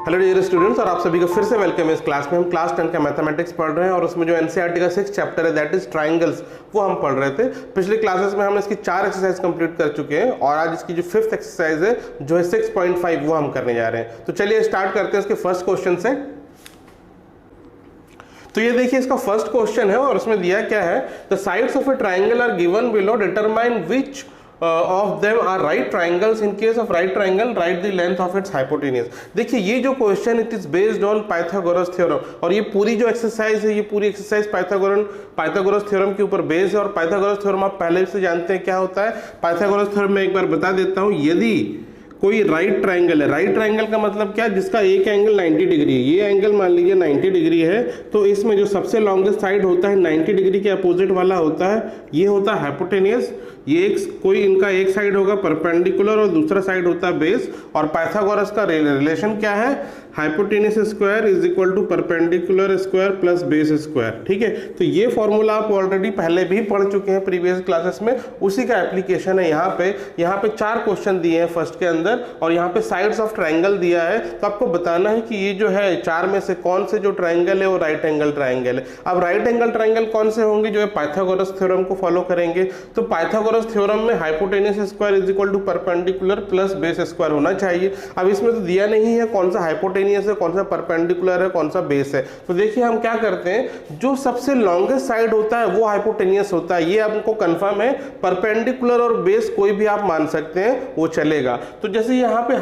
Hello dear students, और आप सभी को फिर से वेलकम है इस क्लास में। हम क्लास 10 का मैथमेटिक्स पढ़ रहे हैं और उसमें जो एनसीईआरटी का 6th चैप्टर है दैट इज ट्राइंगल्स, वो हम पढ़ रहे थे। पिछले क्लासेस में हम इसकी 4 एक्सरसाइज कंप्लीट कर चुके हैं और आज इसकी जो 5th एक्सरसाइज है जो है 6.5 वो हम करने जा रहे हैं। तो चलिए स्टार्ट करते हैं इसके फर्स्ट क्वेश्चन से। तो ये देखिए इसका फर्स्ट क्वेश्चन है और उसमें दिया क्या है, the sides of a triangle are given below, determine which of them are right triangles. In case of right triangle, write the length of its hypotenuse. देखिए ये जो question it is based on Pythagoras theorem, और ये पूरी जो exercise है ये पूरी एक्सरसाइज पाइथागोरस थ्योरम के ऊपर बेस्ड है। और पाइथागोरस थ्योरम आप पहले से जानते हैं क्या होता है। पाइथागोरस थ्योरम में एक बार बता देता हूं, यदि कोई राइट ट्राइंगल है, राइट ट्राइंगल का मतलब क्या, जिसका एक एंगल 90 डिग्री है, ये एंगल मान लीजिए 90 डिग्री है, तो इसमें जो सबसे लॉन्गेस्ट साइड होता है 90 डिग्री के अपोजिट वाला होता है, ये होता है हाइपोटेनियस। ये कोई इनका एक साइड होगा परपेंडिकुलर और दूसरा साइड होता है बेस। और पाइथागोरस का रिलेशन क्या है, hypotenuse square is equal to perpendicular square plus base square. ठीक है, तो ये फॉर्मूला आप ऑलरेडी पहले भी पढ़ चुके हैं प्रीवियस क्लासेस में, उसी का एप्लीकेशन है यहाँ पे 4 क्वेश्चन दिए हैं फर्स्ट के अंदर और यहाँ पे साइड्स ऑफ ट्राइंगल दिया है। तो आपको बताना है कि ये जो है 4 में से कौन से जो ट्राइंगल है वो राइट एंगल ट्राइंगल है। अब राइट एंगल ट्राइंगल कौन से होंगे, जो है पाइथागोरस थ्योरम को फॉलो करेंगे। तो पाइथागोरस थ्योरम में hypotenuse square is equal to perpendicular plus base square होना चाहिए। अब इसमें तो दिया नहीं है कौन सा हाइपोटेनियस है, कौन सा परपेंडिकुलर है, कौन सा बेस है। तो देखिए हम क्या करते हैं, जो सबसे लॉन्गेस्ट साइड होता है वो हाइपोटेनियस होता है, ये आपको कंफर्म है। परपेंडिकुलर और बेस कोई भी आप मान सकते हैं, वो चलेगा। तो जैसे यहाँ पे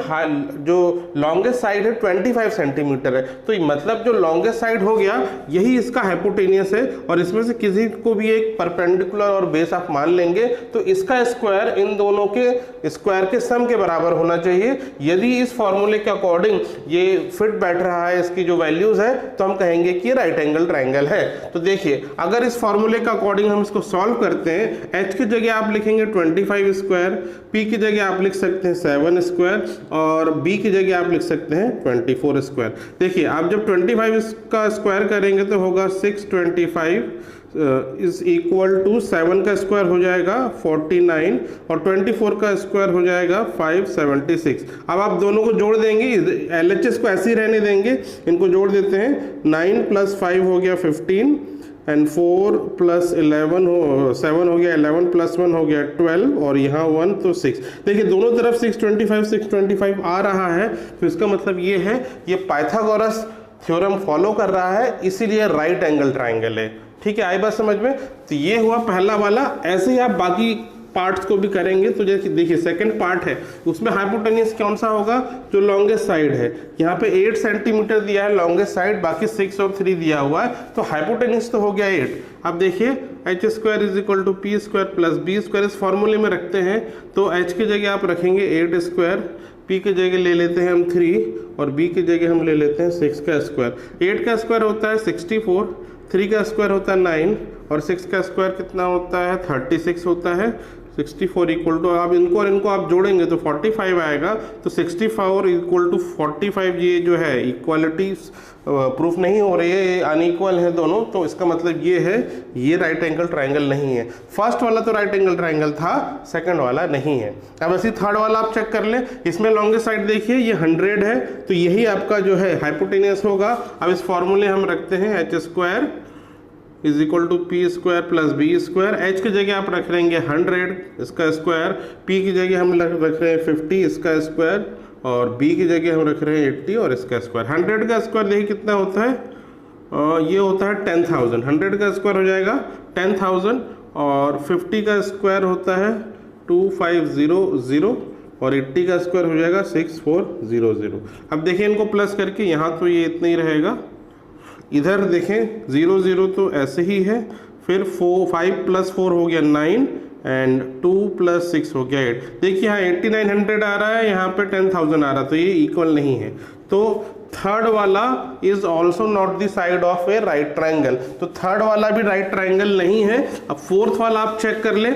जो लॉन्गेस्ट साइड है 25 सेंटीमीटर है, तो मतलब जो लॉन्गेस्ट साइड हो गया यही इसका हाइपोटेनियस है। और इसमें से किसी को भी एक परपेंडिकुलर और बेस आप मान लेंगे तो इसका स्क्वायर इन दोनों के स्क्वायर के सम के बराबर होना चाहिए। यदि इस फॉर्मूले के अकॉर्डिंग ये फिट बैठ रहा है, इसकी जो वैल्यूज है, तो हम कहेंगे कि राइट एंगल ट्राइंगल है। तो देखिए अगर इस फॉर्मूले के अकॉर्डिंग हम इसको सॉल्व करते हैं, h की जगह आप लिखेंगे 25 स्क्वायर, p की जगह आप लिख सकते हैं 7 स्क्वायर और b की जगह आप लिख सकते हैं 24 स्क्वायर। देखिए आप जब 25 का स्क्वायर करेंगे तो होगा 625 इज इक्वल टू 7 का स्क्वायर हो जाएगा 49 और 24 का स्क्वायर हो जाएगा 576। अब आप दोनों को जोड़ देंगे, LHS को ऐसे ही रहने देंगे, इनको जोड़ देते हैं। 9 + 5 हो गया 15 एंड 4 + 11 हो 7 हो गया 11 + 1 हो गया 12 और यहाँ 1 तो 6। देखिए दोनों तरफ 625 आ रहा है, तो इसका मतलब ये है ये पाइथागोरस थ्योरम फॉलो कर रहा है, इसीलिए राइट एंगल ट्राइंगल है। ठीक है, आई बात समझ में। तो ये हुआ पहला वाला। ऐसे ही आप बाकी पार्ट्स को भी करेंगे। तो जैसे देखिए सेकंड पार्ट है, उसमें हाइपोटेनियस कौन सा होगा, जो लॉन्गेस्ट साइड है। यहाँ पे 8 सेंटीमीटर दिया है लॉन्गेस्ट साइड, बाकी 6 और 3 दिया हुआ है, तो हाइपोटेनियस तो हो गया 8। अब देखिए h² is equal to p² plus b² इस फॉर्मूले में रखते हैं, तो h की जगह आप रखेंगे 8 स्क्वायर, p की जगह ले लेते हैं हम 3 और b की जगह हम ले लेते हैं 6 का स्क्वायर। 8 का स्क्वायर होता है 64, 3 का स्क्वायर होता है 9 और 6 का स्क्वायर कितना होता है 36 होता है। 64 इक्वल टू, आप इनको और इनको आप जोड़ेंगे तो 45 आएगा। तो 64 इक्वल टू 45, ये जो है इक्वालिटी प्रूफ नहीं हो रही है, ये अनइक्वल है दोनों, तो इसका मतलब ये है ये राइट एंगल ट्राइंगल नहीं है। फर्स्ट वाला तो राइट एंगल ट्राइंगल था, सेकंड वाला नहीं है। अब ऐसे थर्ड वाला आप चेक कर लें, इसमें लॉन्गेस्ट साइड देखिए ये 100 है, तो यही आपका जो है हाइपोटेनियस होगा। अब इस फॉर्मूले हम रखते हैं h² is equal to p² plus b²। h की जगह आप रख लेंगे 100 इसका स्क्वायर, p की जगह हम रख रहे हैं 50 इसका स्क्वायर और b की जगह हम रख रहे हैं 80 और इसका स्क्वायर। 100 का स्क्वायर देखिए कितना होता है, ये होता है 10,000। 100 का स्क्वायर हो जाएगा 10,000 और 50 का स्क्वायर होता है 2500 और 80 का स्क्वायर हो जाएगा 6400। अब देखिए इनको प्लस करके यहाँ तो ये इतना ही रहेगा, इधर देखें 00 तो ऐसे ही है, फिर 5 + 4 हो गया 9 एंड 2 + 6 हो गया 8। देखिए यहाँ 8900 आ रहा है, यहाँ पे 10,000 आ रहा है, तो ये इक्वल नहीं है। तो थर्ड वाला is also not the side of A right triangle, तो थर्ड वाला भी राइट ट्राइंगल नहीं है। अब फोर्थ वाला आप चेक कर ले।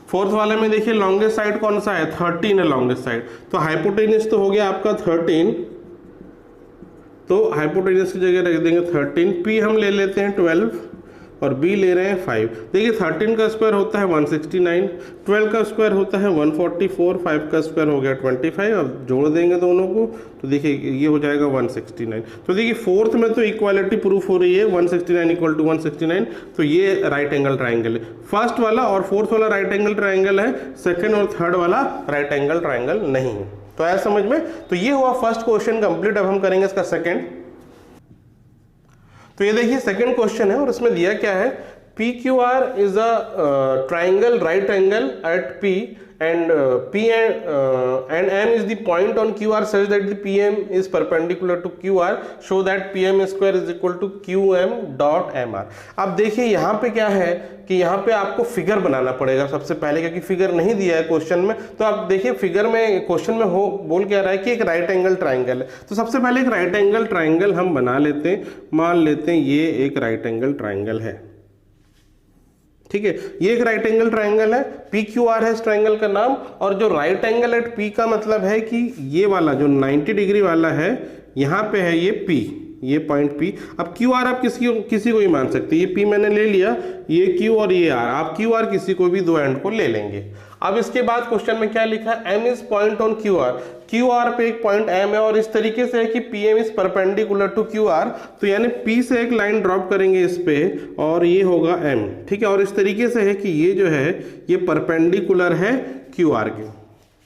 फोर्थ वाले में देखिए लॉन्गेस्ट साइड कौन सा है, 13 है लॉन्गेस्ट साइड, तो हाइपोटेनियस तो हो गया आपका 13, तो हाइपोटेनियस की जगह रख देंगे 13। p हम ले लेते हैं 12, और b ले रहे हैं 5। देखिए 13 का स्क्वायर होता है 169, 12 का स्क्वायर होता है 144, 5 का स्क्वायर हो गया 25। अब जोड़ देंगे दोनों को तो देखिए ये हो जाएगा 169। तो देखिए फोर्थ में तो इक्वालिटी प्रूफ हो रही है 169 इक्वल टू 169, तो ये राइट एंगल ट्राइंगल है। फर्स्ट वाला और फोर्थ वाला राइट एंगल ट्राइंगल है, सेकेंड और थर्ड वाला राइट एंगल ट्राइंगल नहीं है। तो आया समझ में? तो ये हुआ फर्स्ट क्वेश्चन कंप्लीट। अब हम करेंगे इसका सेकेंड। तो ये देखिए सेकंड क्वेश्चन है और इसमें दिया क्या है, PQR is a triangle right angle at P and P and M is the point on QR such that the PM is perpendicular to QR, show that PM square is equal to QM dot MR। अब देखिए यहाँ पे क्या है कि यहाँ पे आपको फिगर बनाना पड़ेगा सबसे पहले, क्योंकि फिगर नहीं दिया है क्वेश्चन में। तो आप देखिए फिगर में क्वेश्चन में हो बोल क्या रहा है कि एक राइट एंगल ट्राइंगल है। तो सबसे पहले एक राइट एंगल ट्राइंगल हम बना लेते हैं। मान लेते हैं ये एक राइट एंगल ट्राइंगल है, ठीक है, ये एक राइट एंगल ट्राइंगल है, PQR है इस ट्राइंगल का नाम। और जो राइट एंगल एट P का मतलब है कि ये वाला जो 90 डिग्री वाला है यहाँ पे है ये P, ये पॉइंट P। अब QR आप किसी को ही मान सकते हैं, ये P मैंने ले लिया, ये Q और ये R, आप QR किसी को भी दो एंड को ले लेंगे। अब इसके बाद क्वेश्चन में क्या लिखा है, M is point on QR पे एक पॉइंट M है और इस तरीके से है कि PM is perpendicular to QR। तो यानी P से एक लाइन ड्रॉप करेंगे इस पे और ये होगा M, ठीक है। और इस तरीके से है कि ये जो है ये परपेंडिकुलर है QR के,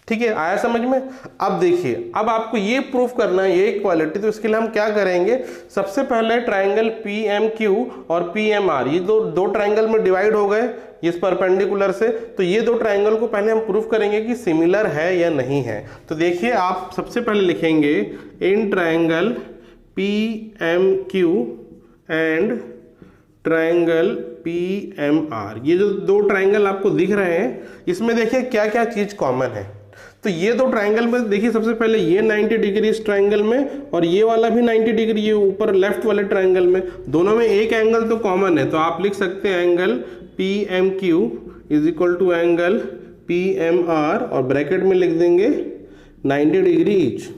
ठीक है। आया समझ में? अब देखिए अब आपको ये प्रूफ करना है ये इक्वालिटी। तो इसके लिए हम क्या करेंगे, सबसे पहले ट्राइंगल PMQ और PMR ये दो ट्राइंगल में डिवाइड हो गए इस परपेंडिकुलर से। तो ये दो ट्राइंगल को पहले हम प्रूफ करेंगे कि सिमिलर है या नहीं है। तो देखिए आप सबसे पहले लिखेंगे in triangle PMQ and triangle PMR। ये जो दो ट्राइंगल आपको दिख रहे हैं इसमें देखिए क्या क्या चीज कॉमन है। तो ये दो ट्राइंगल में देखिए सबसे पहले ये 90 डिग्री इस ट्राइंगल में और ये वाला भी 90 डिग्री ये ऊपर लेफ्ट वाले ट्राइंगल में, दोनों में एक एंगल तो कॉमन है। तो आप लिख सकते हैं angle PMQ is equal to angle PMR और ब्रैकेट में लिख देंगे 90 डिग्री ईच।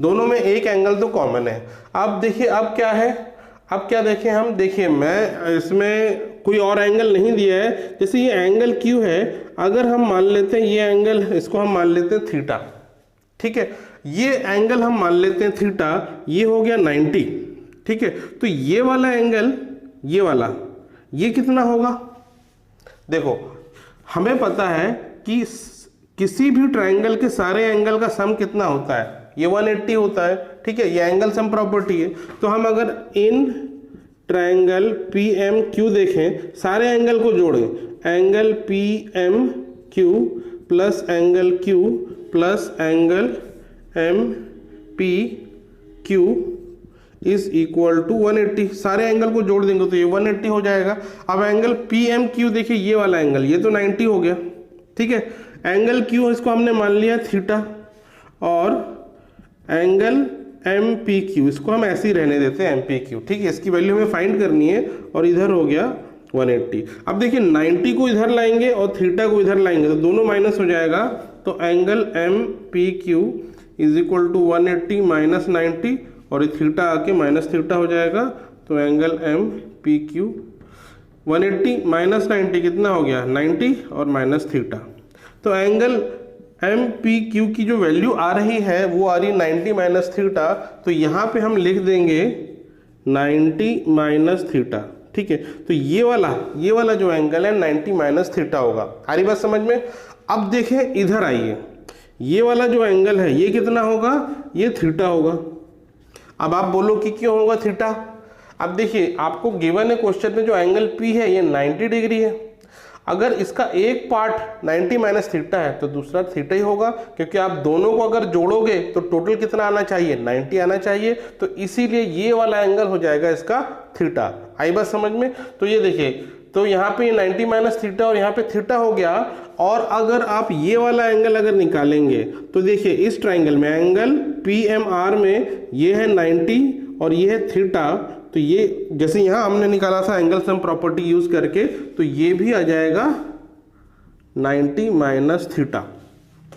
दोनों में एक एंगल तो कॉमन है। अब देखिए अब क्या है, अब क्या देखें हम, देखिए मैं इसमें कोई और एंगल नहीं दिया है। जैसे ये एंगल Q है, अगर हम मान लेते हैं ये एंगल, इसको हम मान लेते हैं थीटा, ठीक है। ये एंगल हम मान लेते हैं थीटा, ये हो गया 90, ठीक है। तो ये वाला एंगल, ये वाला, ये कितना होगा? देखो हमें पता है कि किसी भी ट्राइंगल के सारे एंगल का सम कितना होता है, ये 180 होता है, ठीक है। ये एंगल सम प्रॉपर्टी है। तो हम अगर इन ट्राइंगल PMQ देखें, सारे एंगल को जोड़ें, angle PMQ plus angle Q plus angle MPQ is equal to 180। सारे एंगल को जोड़ देंगे तो ये 180 हो जाएगा। अब एंगल PMQ देखिए ये वाला एंगल, ये तो 90 हो गया, ठीक है। एंगल Q इसको हमने मान लिया थीटा और एंगल MPQ इसको हम ऐसे ही रहने देते हैं MPQ, ठीक है। इसकी वैल्यू हमें फाइंड करनी है और इधर हो गया 180। अब देखिए 90 को इधर लाएंगे और थीटा को इधर लाएंगे तो दोनों माइनस हो जाएगा। तो angle MPQ is equal to 180 minus 90 और ये थीटा आके माइनस थीटा हो जाएगा। तो एंगल MPQ 180 माइनस 90 कितना हो गया, 90 और माइनस थीटा। तो एंगल MPQ की जो वैल्यू आ रही है वो आ रही 90 माइनस थीटा। तो यहाँ पे हम लिख देंगे 90 माइनस थीटा, ठीक है। तो ये वाला जो एंगल है 90 माइनस थीटा होगा। आ रही बात समझ में? अब देखें इधर आइए, ये वाला जो एंगल है ये कितना होगा, ये थीटा होगा। अब आप बोलो कि क्यों होगा थीटा? अब देखिए आपको गिवन है क्वेश्चन में जो एंगल P है ये 90 डिग्री है। अगर इसका एक पार्ट 90 माइनस थीटा है तो दूसरा थीटा ही होगा, क्योंकि आप दोनों को अगर जोड़ोगे तो टोटल कितना आना चाहिए, 90 आना चाहिए। तो इसीलिए ये वाला एंगल हो जाएगा इसका थीटा। आई बात समझ में? तो ये देखिए, तो यहाँ पे 90 माइनस थीटा और यहाँ पे थीटा हो गया। और अगर आप ये वाला एंगल अगर निकालेंगे तो देखिए इस ट्राइंगल में एंगल PMR में ये है 90 और ये है थीटा। तो ये जैसे यहाँ हमने निकाला था एंगल सम प्रॉपर्टी यूज करके, तो ये भी आ जाएगा 90 माइनस थीटा,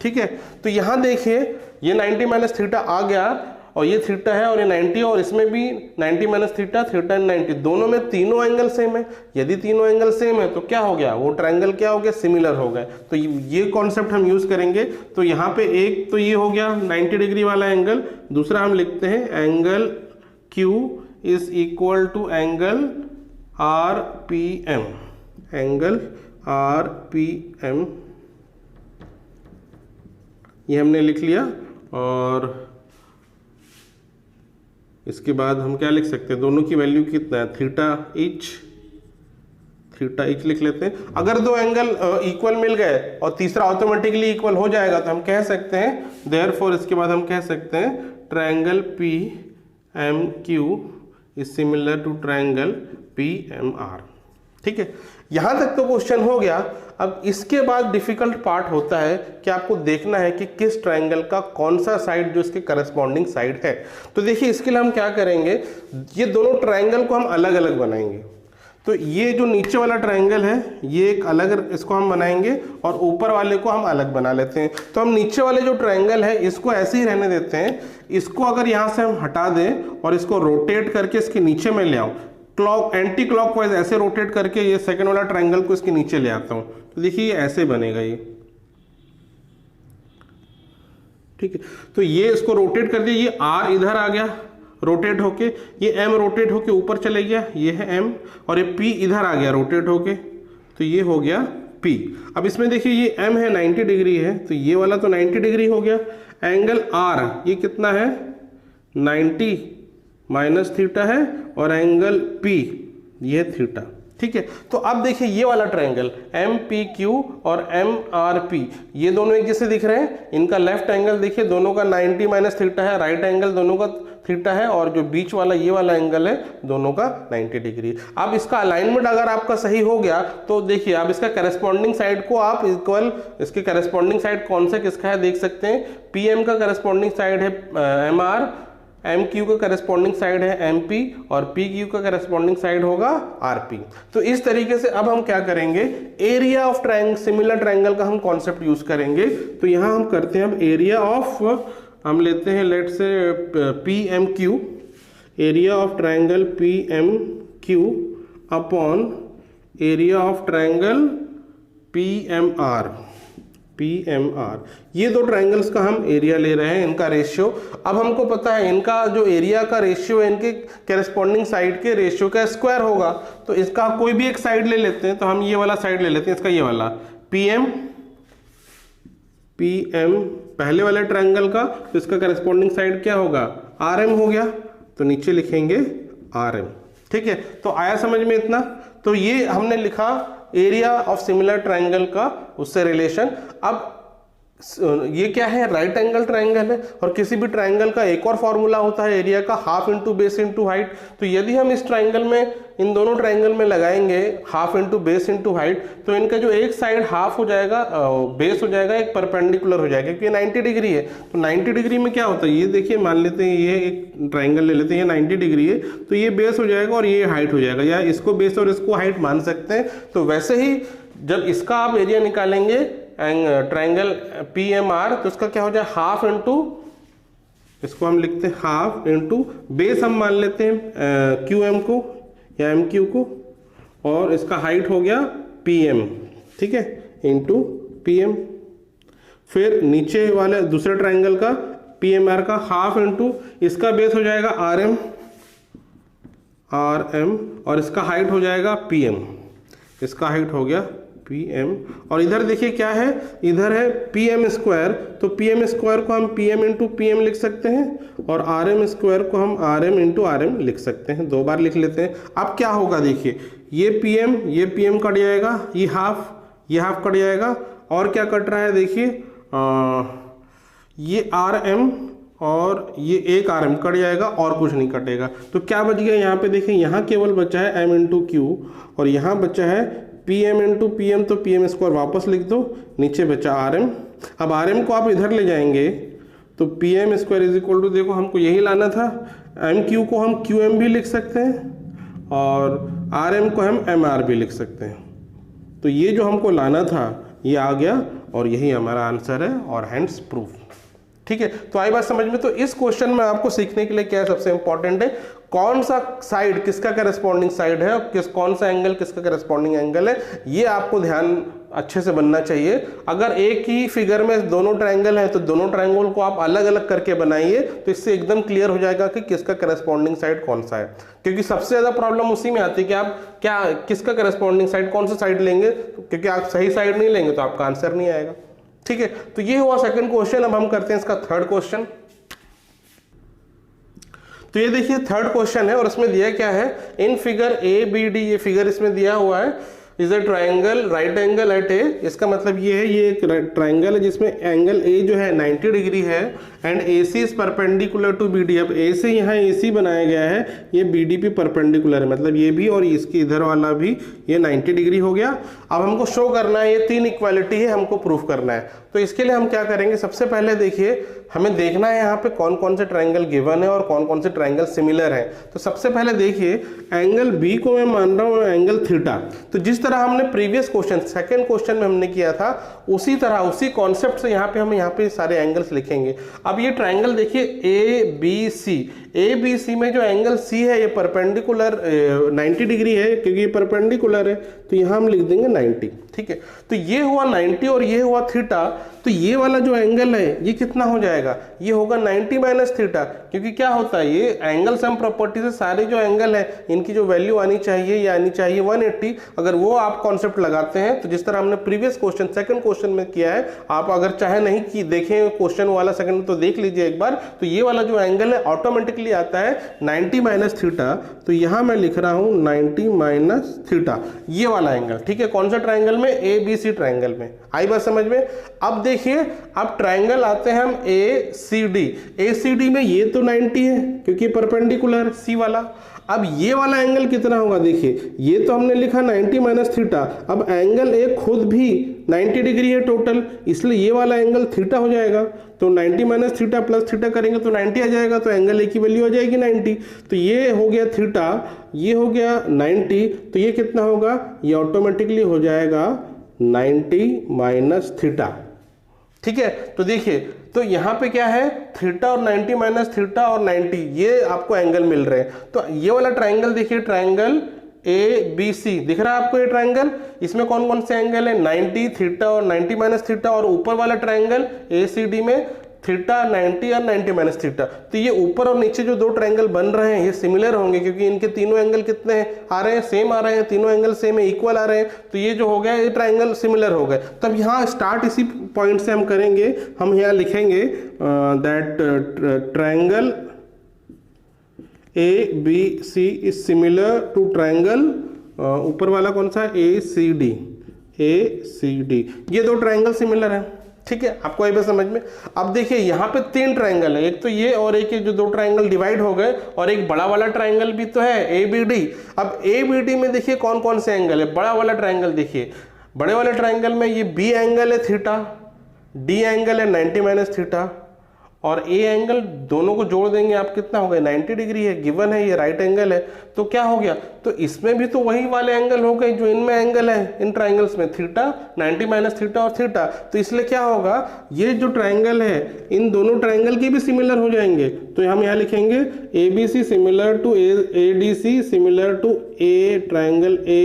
ठीक है। तो यहाँ देखिए ये 90 माइनस थीटा आ गया और ये थीटा है और ये 90, और इसमें भी 90 माइनस थीटा, थीटा एंड 90, दोनों में तीनों एंगल सेम है। यदि तीनों एंगल सेम है तो क्या हो गया, वो ट्रायंगल क्या हो गया, सिमिलर हो गए। तो ये कॉन्सेप्ट हम यूज करेंगे। तो यहाँ पे एक तो ये हो गया 90 डिग्री वाला एंगल, दूसरा हम लिखते हैं angle Q is equal to angle RPM, angle RPM, ये हमने लिख लिया। और इसके बाद हम क्या लिख सकते हैं, दोनों की वैल्यू कितना है, थीटा इच लिख लेते हैं। अगर दो एंगल इक्वल मिल गए और तीसरा ऑटोमेटिकली इक्वल हो जाएगा तो हम कह सकते हैं देयरफॉर, इसके बाद हम कह सकते हैं triangle PMQ is similar to triangle PMR। ठीक है, यहां तक तो क्वेश्चन हो गया। अब इसके बाद डिफिकल्ट पार्ट होता है कि आपको देखना है कि किस ट्रायंगल का कौन सा साइड जो इसके करस्पॉन्डिंग साइड है। तो देखिए इसके लिए हम क्या करेंगे, ये दोनों ट्रायंगल को हम अलग अलग बनाएंगे। तो ये जो नीचे वाला ट्रायंगल है ये एक अलग, इसको हम बनाएंगे और ऊपर वाले को हम अलग बना लेते हैं। तो हम नीचे वाले जो ट्रायंगल है इसको ऐसे ही रहने देते हैं। इसको अगर यहाँ से हम हटा दें और इसको रोटेट करके इसके नीचे में ले आऊं, एंटी क्लॉकवाइज ऐसे रोटेट करके ये सेकंड वाला ट्रायंगल को इसके नीचे ले आता हूं, तो देखिए ऐसे बनेगा ये। ठीक है, तो ये इसको रोटेट कर दिया, ये R इधर आ गया रोटेट होके, ये M रोटेट होके ऊपर चले गया, ये है M, और ये P इधर आ गया रोटेट होके, तो ये हो गया P। अब इसमें देखिए ये M है 90 डिग्री है, तो ये वाला तो 90 डिग्री हो गया। एंगल R ये कितना है, 90 माइनस थीटा है, और एंगल P ये थीटा। ठीक है, तो अब देखिए ये वाला ट्रायंगल MPQ और MRP ये दोनों एक जैसे दिख रहे हैं। इनका लेफ्ट एंगल देखिए दोनों का 90 माइनस थीटा है, राइट एंगल दोनों का थीटा है, और जो बीच वाला ये वाला एंगल है दोनों का 90 डिग्री। अब इसका अलाइनमेंट अगर आपका सही हो गया तो देखिए अब इसका करस्पॉन्डिंग साइड को आप इक्वल, इसके करस्पॉन्डिंग साइड कौन सा किसका है देख सकते हैं। PM का करस्पॉन्डिंग साइड है MR, MQ का करस्पॉन्डिंग साइड है MP, और PQ का करस्पॉन्डिंग साइड होगा RP। तो इस तरीके से अब हम क्या करेंगे, area of triangle, similar triangle का हम कॉन्सेप्ट यूज करेंगे। तो यहां हम करते हैं अब एरिया ऑफ, हम लेते हैं लेट से PMQ, area of triangle PMQ upon area of triangle PMR। ये दो ट्रायंगल्स का हम एरिया ले रहे हैं, इनका रेशियो। अब हमको पता है इनका जो एरिया का रेशियो है इनके करस्पॉन्डिंग साइड के रेशियो का स्क्वायर होगा। तो इसका कोई भी एक साइड ले लेते हैं, तो हम ये वाला साइड ले लेते हैं, इसका ये वाला PM पहले वाले ट्रायंगल का, तो इसका करस्पॉन्डिंग साइड क्या होगा, RM हो गया, तो नीचे लिखेंगे RM। ठीक है, तो आया समझ में इतना। तो ये हमने लिखा एरिया ऑफ सिमिलर ट्रायंगल का उससे रिलेशन। अब ये क्या है, राइट एंगल ट्रायंगल है, और किसी भी ट्रायंगल का एक और फॉर्मूला होता है एरिया का, half into base into height. तो यदि हम इस ट्रायंगल में, इन दोनों ट्रायंगल में लगाएंगे half into base into height, तो इनका जो एक साइड हाफ हो जाएगा, बेस हो जाएगा, एक परपेंडिकुलर हो जाएगा, क्योंकि 90 डिग्री है। तो 90 डिग्री में क्या होता है, ये देखिए मान लेते हैं ये एक ट्रायंगल ले लेते हैं, ये 90 डिग्री है, तो ये बेस हो जाएगा और ये हाइट हो जाएगा, या इसको बेस और इसको हाइट मान सकते हैं। तो वैसे ही जब इसका आप एरिया निकालेंगे ट्रायंगल PMR, तो इसका क्या हो जाए, हाफ इंटू, इसको हम लिखते हैं हाफ इंटू बेस, हम मान लेते हैं QM को या MQ को, और इसका हाइट हो गया PM। ठीक है, इंटू PM। फिर नीचे वाले दूसरे ट्रायंगल का PMR का हाफ इंटू, इसका बेस हो जाएगा RM, और इसका हाइट हो जाएगा PM, इसका हाइट हो गया PM। और इधर देखिए क्या है, इधर है PM स्क्वायर, तो PM स्क्वायर को हम PM इंटू PM लिख सकते हैं, और RM स्क्वायर को हम RM इंटू RM लिख सकते हैं, दो बार लिख लेते हैं। अब क्या होगा देखिए, ये PM कट जाएगा, ये हाफ कट जाएगा, और क्या कट रहा है देखिए, ये RM और ये एक RM कट जाएगा, और कुछ नहीं कटेगा। तो क्या बच गया यहाँ पे देखिए, यहाँ केवल बचा है M इंटू Q, और यहाँ बचा है PM इंटू PM, तो PM स्क्वायर वापस लिख दो, नीचे बचा RM। अब RM को आप इधर ले जाएंगे तो PM square is equal to, देखो हमको यही लाना था, MQ को हम QM भी लिख सकते हैं, और RM को हम MR भी लिख सकते हैं। तो ये जो हमको लाना था ये आ गया, और यही हमारा आंसर है, और हैंड्स प्रूफ। ठीक है, तो आई बात समझ में। तो इस क्वेश्चन में आपको सीखने के लिए क्या है, सबसे इंपॉर्टेंट है कौन सा साइड किसका करस्पॉन्डिंग साइड है और कौन सा एंगल किसका करस्पॉन्डिंग एंगल है, ये आपको ध्यान अच्छे से बनना चाहिए। अगर एक ही फिगर में दोनों ट्रायंगल है तो दोनों ट्रायंगल को आप अलग अलग करके बनाइए, तो इससे एकदम क्लियर हो जाएगा कि किसका करस्पॉन्डिंग साइड कौन सा है। क्योंकि सबसे ज्यादा प्रॉब्लम उसी में आती है कि आप क्या किसका करस्पॉन्डिंग साइड कौन सा साइड लेंगे, क्योंकि आप सही साइड नहीं लेंगे तो आपका आंसर नहीं आएगा। ठीक है, तो ये हुआ सेकंड क्वेश्चन। अब हम करते हैं इसका थर्ड क्वेश्चन। तो ये देखिए थर्ड क्वेश्चन है और इसमें दिया क्या है, in figure A B D, ये फिगर इसमें दिया हुआ है, is a triangle right angle at A. इसका मतलब ये है, ये एक ट्राइंगल है जिसमें एंगल ए जो है 90 डिग्री है and A C is perpendicular to B D. अब ए से यहाँ ए सी बनाया गया है, ये बी डी पे परपेंडिकुलर है, मतलब ये भी और इसके इधर वाला भी ये 90 डिग्री हो गया। अब हमको शो करना है, ये तीन इक्वालिटी है, हमको प्रूफ करना है। तो इसके लिए हम क्या करेंगे, सबसे पहले देखिए हमें देखना है यहाँ पे कौन कौन से ट्राइंगल गिवन है और कौन कौन से ट्राइंगल सिमिलर है। तो सबसे पहले देखिए एंगल बी को मैं मान रहा हूँ एंगल थीटा। तो जिस तरह हमने प्रीवियस क्वेश्चन सेकंड क्वेश्चन में हमने किया था, उसी तरह उसी कॉन्सेप्ट से यहाँ पे सारे एंगल्स लिखेंगे। अब ये ट्राइंगल देखिए ए बी सी, ए बी सी में जो एंगल सी है ये परपेंडिकुलर 90 डिग्री है, क्योंकि ये परपेंडिकुलर है तो यहाँ हम लिख देंगे 90। ठीक है, तो ये हुआ 90 और ये हुआ थीटा। तो ये वाला जो एंगल है ये कितना हो जाएगा, ये होगा 90 माइनस थीटा, क्योंकि क्या होता है ये एंगल सम प्रॉपर्टी से सारे जो एंगल है इनकी जो वैल्यू आनी चाहिए ये आनी चाहिए 180। अगर वो आप कॉन्सेप्ट लगाते हैं तो जिस तरह हमने प्रीवियस क्वेश्चन सेकंड क्वेश्चन में किया है, आप अगर चाहे नहीं कि देखें क्वेश्चन वाला सेकंड तो देख लीजिए एक बार, तो ये वाला जो एंगल है ऑटोमेटिकली आता है 90 माइनस थीटा। तो यहां मैं लिख रहा हूं 90 माइनस थीटा, ये वाला एंगल। ठीक है, कौन सा ट्राइंगल में, ए बी सी ट्राइंगल में। आई बात समझ में। अब देखिए अब ट्राइंगल आते हैं हम ए सी डी। ए सी डी में ये तो 90 है क्योंकि परपेंडिकुलर सी वाला। अब ये वाला एंगल कितना होगा, देखिए ये तो हमने लिखा 90 माइनस थीटा। अब एंगल ए खुद भी 90 डिग्री है टोटल, इसलिए ये वाला एंगल थीटा हो जाएगा। तो 90 माइनस थीटा प्लस थीटा करेंगे तो 90 आ जाएगा, तो एंगल ए की वैल्यू आ जाएगी 90। तो ये हो गया थीटा, ये हो गया 90, तो ये कितना होगा, ये ऑटोमेटिकली हो जाएगा 90 माइनस थीटा। ठीक है, तो देखिए तो यहाँ पे क्या है, थीटा और 90 माइनस थीटा और 90 ये आपको एंगल मिल रहे हैं। तो ये वाला ट्राइंगल देखिए, ट्राइंगल ए बी सी दिख रहा है आपको ये ट्राइंगल, इसमें कौन कौन से एंगल है, 90 थीटा और 90 माइनस थीटा, और ऊपर वाला ट्राइंगल ए सी डी में थीटा 90 और 90 माइनस थीटा। तो ये ऊपर और नीचे जो दो ट्राइंगल बन रहे हैं ये सिमिलर होंगे, क्योंकि इनके तीनों एंगल कितने हैं, आ रहे हैं, सेम आ रहे हैं, तीनों एंगल सेम है, इक्वल आ रहे हैं। तो ये जो हो गया ये ट्राइंगल सिमिलर हो गए। तब यहाँ स्टार्ट इसी पॉइंट से हम करेंगे, हम यहाँ लिखेंगे that triangle A B C is similar to triangle, ऊपर वाला कौन सा, ए सी डी, ए सी डी, ये दो ट्राइंगल सिमिलर है। ठीक है, आपको ये बात समझ में। अब देखिए यहाँ पे तीन ट्राइंगल है, एक तो ये और एक जो दो ट्राइंगल डिवाइड हो गए, और एक बड़ा वाला ट्राइंगल भी तो है ए बी डी। अब ए बी डी में देखिए कौन कौन से एंगल है, बड़ा वाला ट्राइंगल देखिए, बड़े वाले ट्राइंगल में ये बी एंगल है थीटा, डी एंगल है 90 माइनस थीटा, और ए एंगल दोनों को जोड़ देंगे आप कितना हो गया, 90 डिग्री है, गिवन है, ये राइट एंगल है। तो क्या हो गया, तो इसमें भी तो वही वाले एंगल हो गए जो इनमें एंगल है, इन ट्राइंगल्स में थीटा 90 माइनस थीटा और थीटा। तो इसलिए क्या होगा, ये जो ट्राइंगल है इन दोनों ट्राइंगल के भी सिमिलर हो जाएंगे। तो हम यहाँ लिखेंगे A B C similar to A D C similar to a triangle A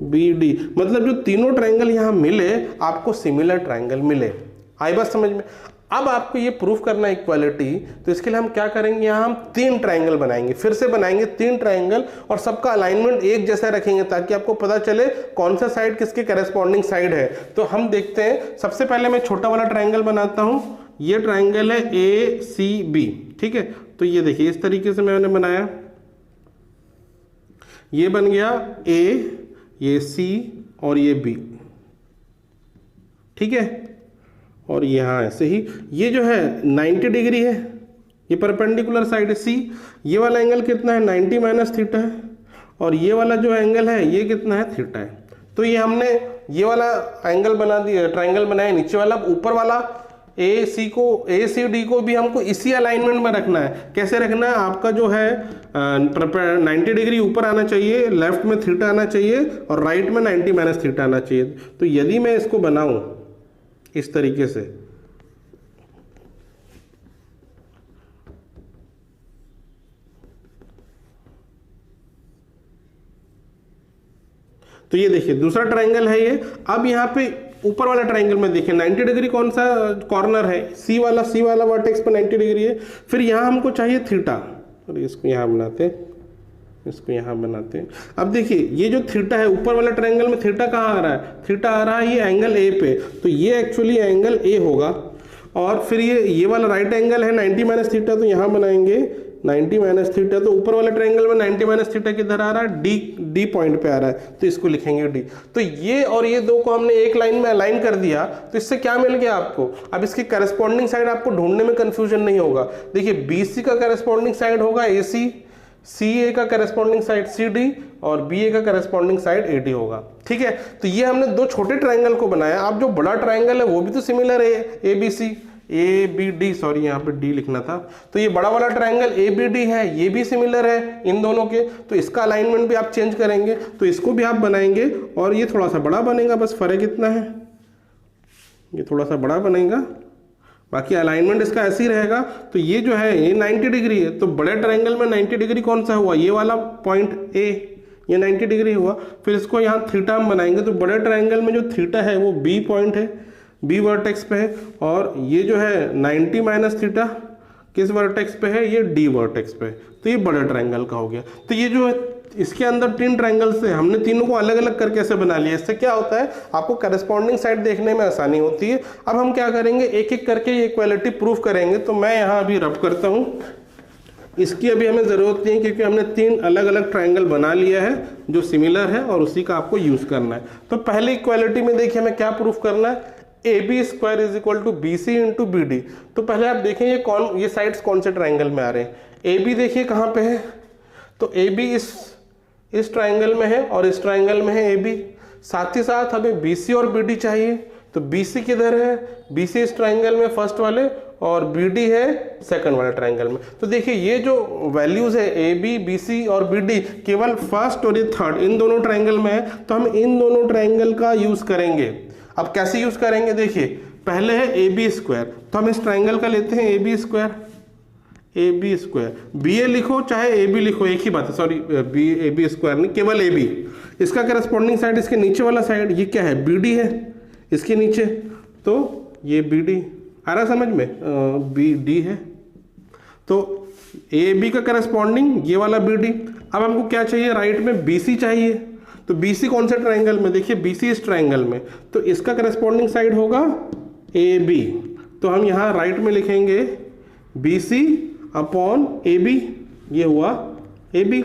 B D, मतलब जो तीनों ट्राइंगल यहाँ मिले आपको सिमिलर ट्राइंगल मिले। आई बात समझ में। अब आपको ये प्रूफ करना है इक्वालिटी, तो इसके लिए हम क्या करेंगे, यहाँ हम तीन ट्राइंगल बनाएंगे, फिर से बनाएंगे तीन ट्राइंगल, और सबका अलाइनमेंट एक जैसा रखेंगे ताकि आपको पता चले कौन सा साइड किसके करस्पॉन्डिंग साइड है। तो हम देखते हैं, सबसे पहले मैं छोटा वाला ट्राइंगल बनाता हूं, ये ट्राइंगल है ए सी बी। ठीक है, तो ये देखिए इस तरीके से मैंने बनाया, ये बन गया ए, ये सी और ये बी। ठीक है, और यहाँ ऐसे ही ये जो है 90 डिग्री है, ये परपेंडिकुलर साइड है सी, ये वाला एंगल कितना है 90 माइनस थीटा है, और ये वाला जो एंगल है ये कितना है, थीटा है। तो ये हमने ये वाला एंगल बना दिया, ट्राइंगल बनाया नीचे वाला। ऊपर वाला ए सी को, ए सी डी को भी हमको इसी अलाइनमेंट में रखना है। कैसे रखना है, आपका जो है 90 डिग्री ऊपर आना चाहिए, लेफ्ट में थीटा आना चाहिए, और राइट में 90 माइनस थीटा आना चाहिए। तो यदि मैं इसको बनाऊं इस तरीके से, तो ये देखिए दूसरा ट्राइंगल है ये। अब यहाँ पे ऊपर वाला ट्राइंगल में देखिए 90 डिग्री कौन सा कॉर्नर है, सी वाला वर्टेक्स पे 90 डिग्री है। फिर यहाँ हमको चाहिए थीटा, और इसको यहाँ बनाते हैं, इसको यहाँ बनाते हैं। अब देखिए ये जो थीटा है ऊपर वाला ट्रायंगल में थीटा कहाँ आ रहा है, थीटा आ रहा है ये एंगल ए पे, तो ये एक्चुअली एंगल ए होगा। और फिर ये वाला राइट एंगल है 90 माइनस थीटा, तो यहाँ बनाएंगे 90 माइनस थीटा। तो ऊपर वाले ट्रायंगल में 90 माइनस थीटा किधर आ रहा है, डी पॉइंट पे आ रहा है, तो इसको लिखेंगे डी। तो ये और ये दो को हमने एक लाइन में अलाइन कर दिया, तो इससे क्या मिल गया आपको। अब इसकी करस्पॉन्डिंग साइड आपको ढूंढने में कंफ्यूजन नहीं होगा। देखिए बीसी का करस्पॉन्डिंग साइड होगा एसी, CA का करस्पॉन्डिंग साइड CD और BA का करस्पॉन्डिंग साइड AD होगा। ठीक है, तो ये हमने दो छोटे ट्रायंगल को बनाया। अब जो बड़ा ट्रायंगल है वो भी तो सिमिलर है, ABC ABD, सॉरी यहाँ पे D लिखना था। तो ये बड़ा वाला ट्रायंगल ABD है, ये भी सिमिलर है इन दोनों के, तो इसका अलाइनमेंट भी आप चेंज करेंगे, तो इसको भी आप बनाएंगे और ये थोड़ा सा बड़ा बनेगा, बस फर्क इतना है, ये थोड़ा सा बड़ा बनेगा, बाकी अलाइनमेंट इसका ऐसे ही रहेगा। तो ये जो है ये 90 डिग्री है, तो बड़े ट्रायंगल में 90 डिग्री कौन सा हुआ, ये वाला पॉइंट A, ये 90 डिग्री हुआ। फिर इसको यहाँ थीटा हम बनाएंगे, तो बड़े ट्रायंगल में जो थीटा है वो B पॉइंट है, B वर्टेक्स पे है, और ये जो है 90 माइनस थीटा किस वर्टेक्स पे है, ये D वर्टेक्स पे। तो ये बड़े ट्रायंगल का हो गया। तो ये जो है इसके अंदर 3 ट्रायंगल्स है, हमने तीनों को अलग अलग करके ऐसे बना लिया। इससे क्या होता है, आपको करस्पॉन्डिंग साइड देखने में आसानी होती है। अब हम क्या करेंगे, एक एक करके ये इक्वालिटी प्रूफ करेंगे। तो मैं यहाँ अभी रब करता हूँ, इसकी अभी हमें ज़रूरत नहीं है क्योंकि हमने 3 अलग अलग ट्रायंगल बना लिया है जो सिमिलर है और उसी का आपको यूज़ करना है। तो पहले इक्वालिटी में देखिए हमें क्या प्रूफ करना है, AB square is equal to BC into BD। तो पहले आप देखें ये साइड्स कौन से ट्रायंगल में आ रहे हैं। AB देखिए कहाँ पे है, तो AB इस ट्रायंगल में है और इस ट्रायंगल में है AB। साथ ही साथ हमें BC और BD चाहिए, तो BC किधर है, BC इस ट्रायंगल में फर्स्ट वाले और BD है सेकंड वाले ट्रायंगल में। तो देखिए ये जो वैल्यूज है AB, BC और BD केवल फर्स्ट और ये थर्ड इन दोनों ट्रायंगल में है, तो हम इन दोनों ट्रायंगल का यूज करेंगे। अब कैसे यूज करेंगे, देखिए पहले है AB स्क्वायर, तो हम इस ट्रायंगल का लेते हैं AB square, AB square, BA लिखो चाहे AB लिखो एक ही बात है, सॉरी AB स्क्वायर नहीं, केवल AB। इसका करस्पॉन्डिंग साइड इसके नीचे वाला साइड ये क्या है, BD है इसके नीचे, तो ये BD आ रहा समझ में, BD है, तो AB का करस्पॉन्डिंग ये वाला BD। अब हमको क्या चाहिए, राइट में BC चाहिए, तो BC कौन से ट्रायंगल में, देखिए BC इस ट्रायंगल में, तो इसका करस्पॉन्डिंग साइड होगा AB। तो हम यहाँ राइट में लिखेंगे BC अपॉन AB, ये हुआ AB।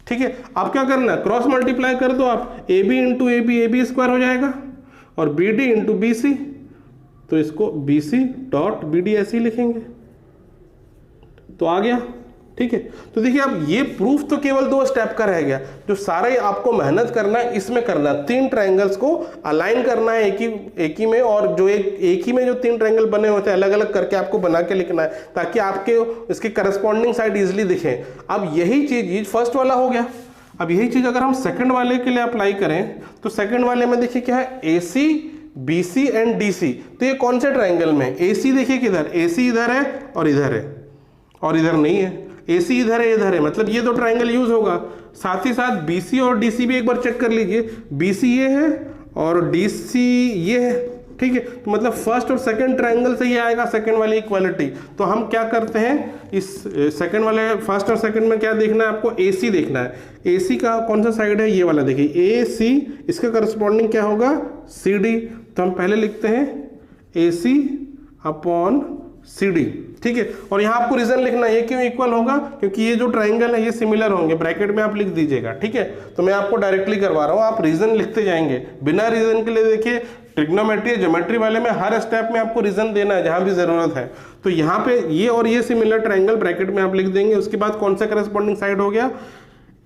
ठीक है, अब क्या करना है, क्रॉस मल्टीप्लाई कर दो आप, AB इंटू AB स्क्वायर हो जाएगा, और BD इंटू BC, तो इसको BC डॉट BD ऐसे ही लिखेंगे, तो आ गया। ठीक है, तो देखिए अब ये प्रूफ तो केवल 2 स्टेप का रह गया, जो सारा ही आपको मेहनत करना है इसमें करना है। 3 ट्रायंगल्स को अलाइन करना है एक ही में, और जो एक ही में जो 3 ट्रायंगल बने होते हैं अलग अलग करके आपको बना के लिखना है, ताकि आपके इसकी करस्पॉन्डिंग साइड इजिली दिखे। अब यही चीज ये फर्स्ट वाला हो गया। अब यही चीज अगर हम सेकंड वाले के लिए अप्लाई करें, तो सेकंड वाले में देखिए क्या है, AC BC एंड DC। तो ये कौन से ट्रायंगल में, AC देखिए किधर, AC इधर है और इधर है, और इधर नहीं है, AC इधर है इधर है, मतलब ये 2 ट्रायंगल यूज होगा। साथ ही साथ BC और DC भी एक बार चेक कर लीजिए, BC ये है और DC ये है। ठीक है, तो मतलब फर्स्ट और सेकंड ट्रायंगल से ये आएगा सेकंड वाली इक्वालिटी। तो हम क्या करते हैं, इस सेकंड वाले फर्स्ट और सेकंड में क्या देखना है आपको, AC देखना है। AC का कौन सा साइड है, ये वाला देखिए AC, इसका करस्पॉन्डिंग क्या होगा CD। तो हम पहले लिखते हैं AC अपॉन CD। ठीक है, और यहाँ आपको रीजन लिखना है, ये क्यों इक्वल होगा, क्योंकि ये जो ट्रायंगल है ये सिमिलर होंगे, ब्रैकेट में आप लिख दीजिएगा। ठीक है, तो मैं आपको डायरेक्टली करवा रहा हूँ, आप रीजन लिखते जाएंगे बिना रीजन के लिए। देखिए ट्रिग्नोमेट्री ज्योमेट्री वाले में हर स्टेप में आपको रीजन देना है जहां भी जरूरत है। तो यहाँ पे ये और ये सिमिलर ट्रायंगल ब्रैकेट में आप लिख देंगे। उसके बाद कौन सा करस्पॉन्डिंग साइड हो गया,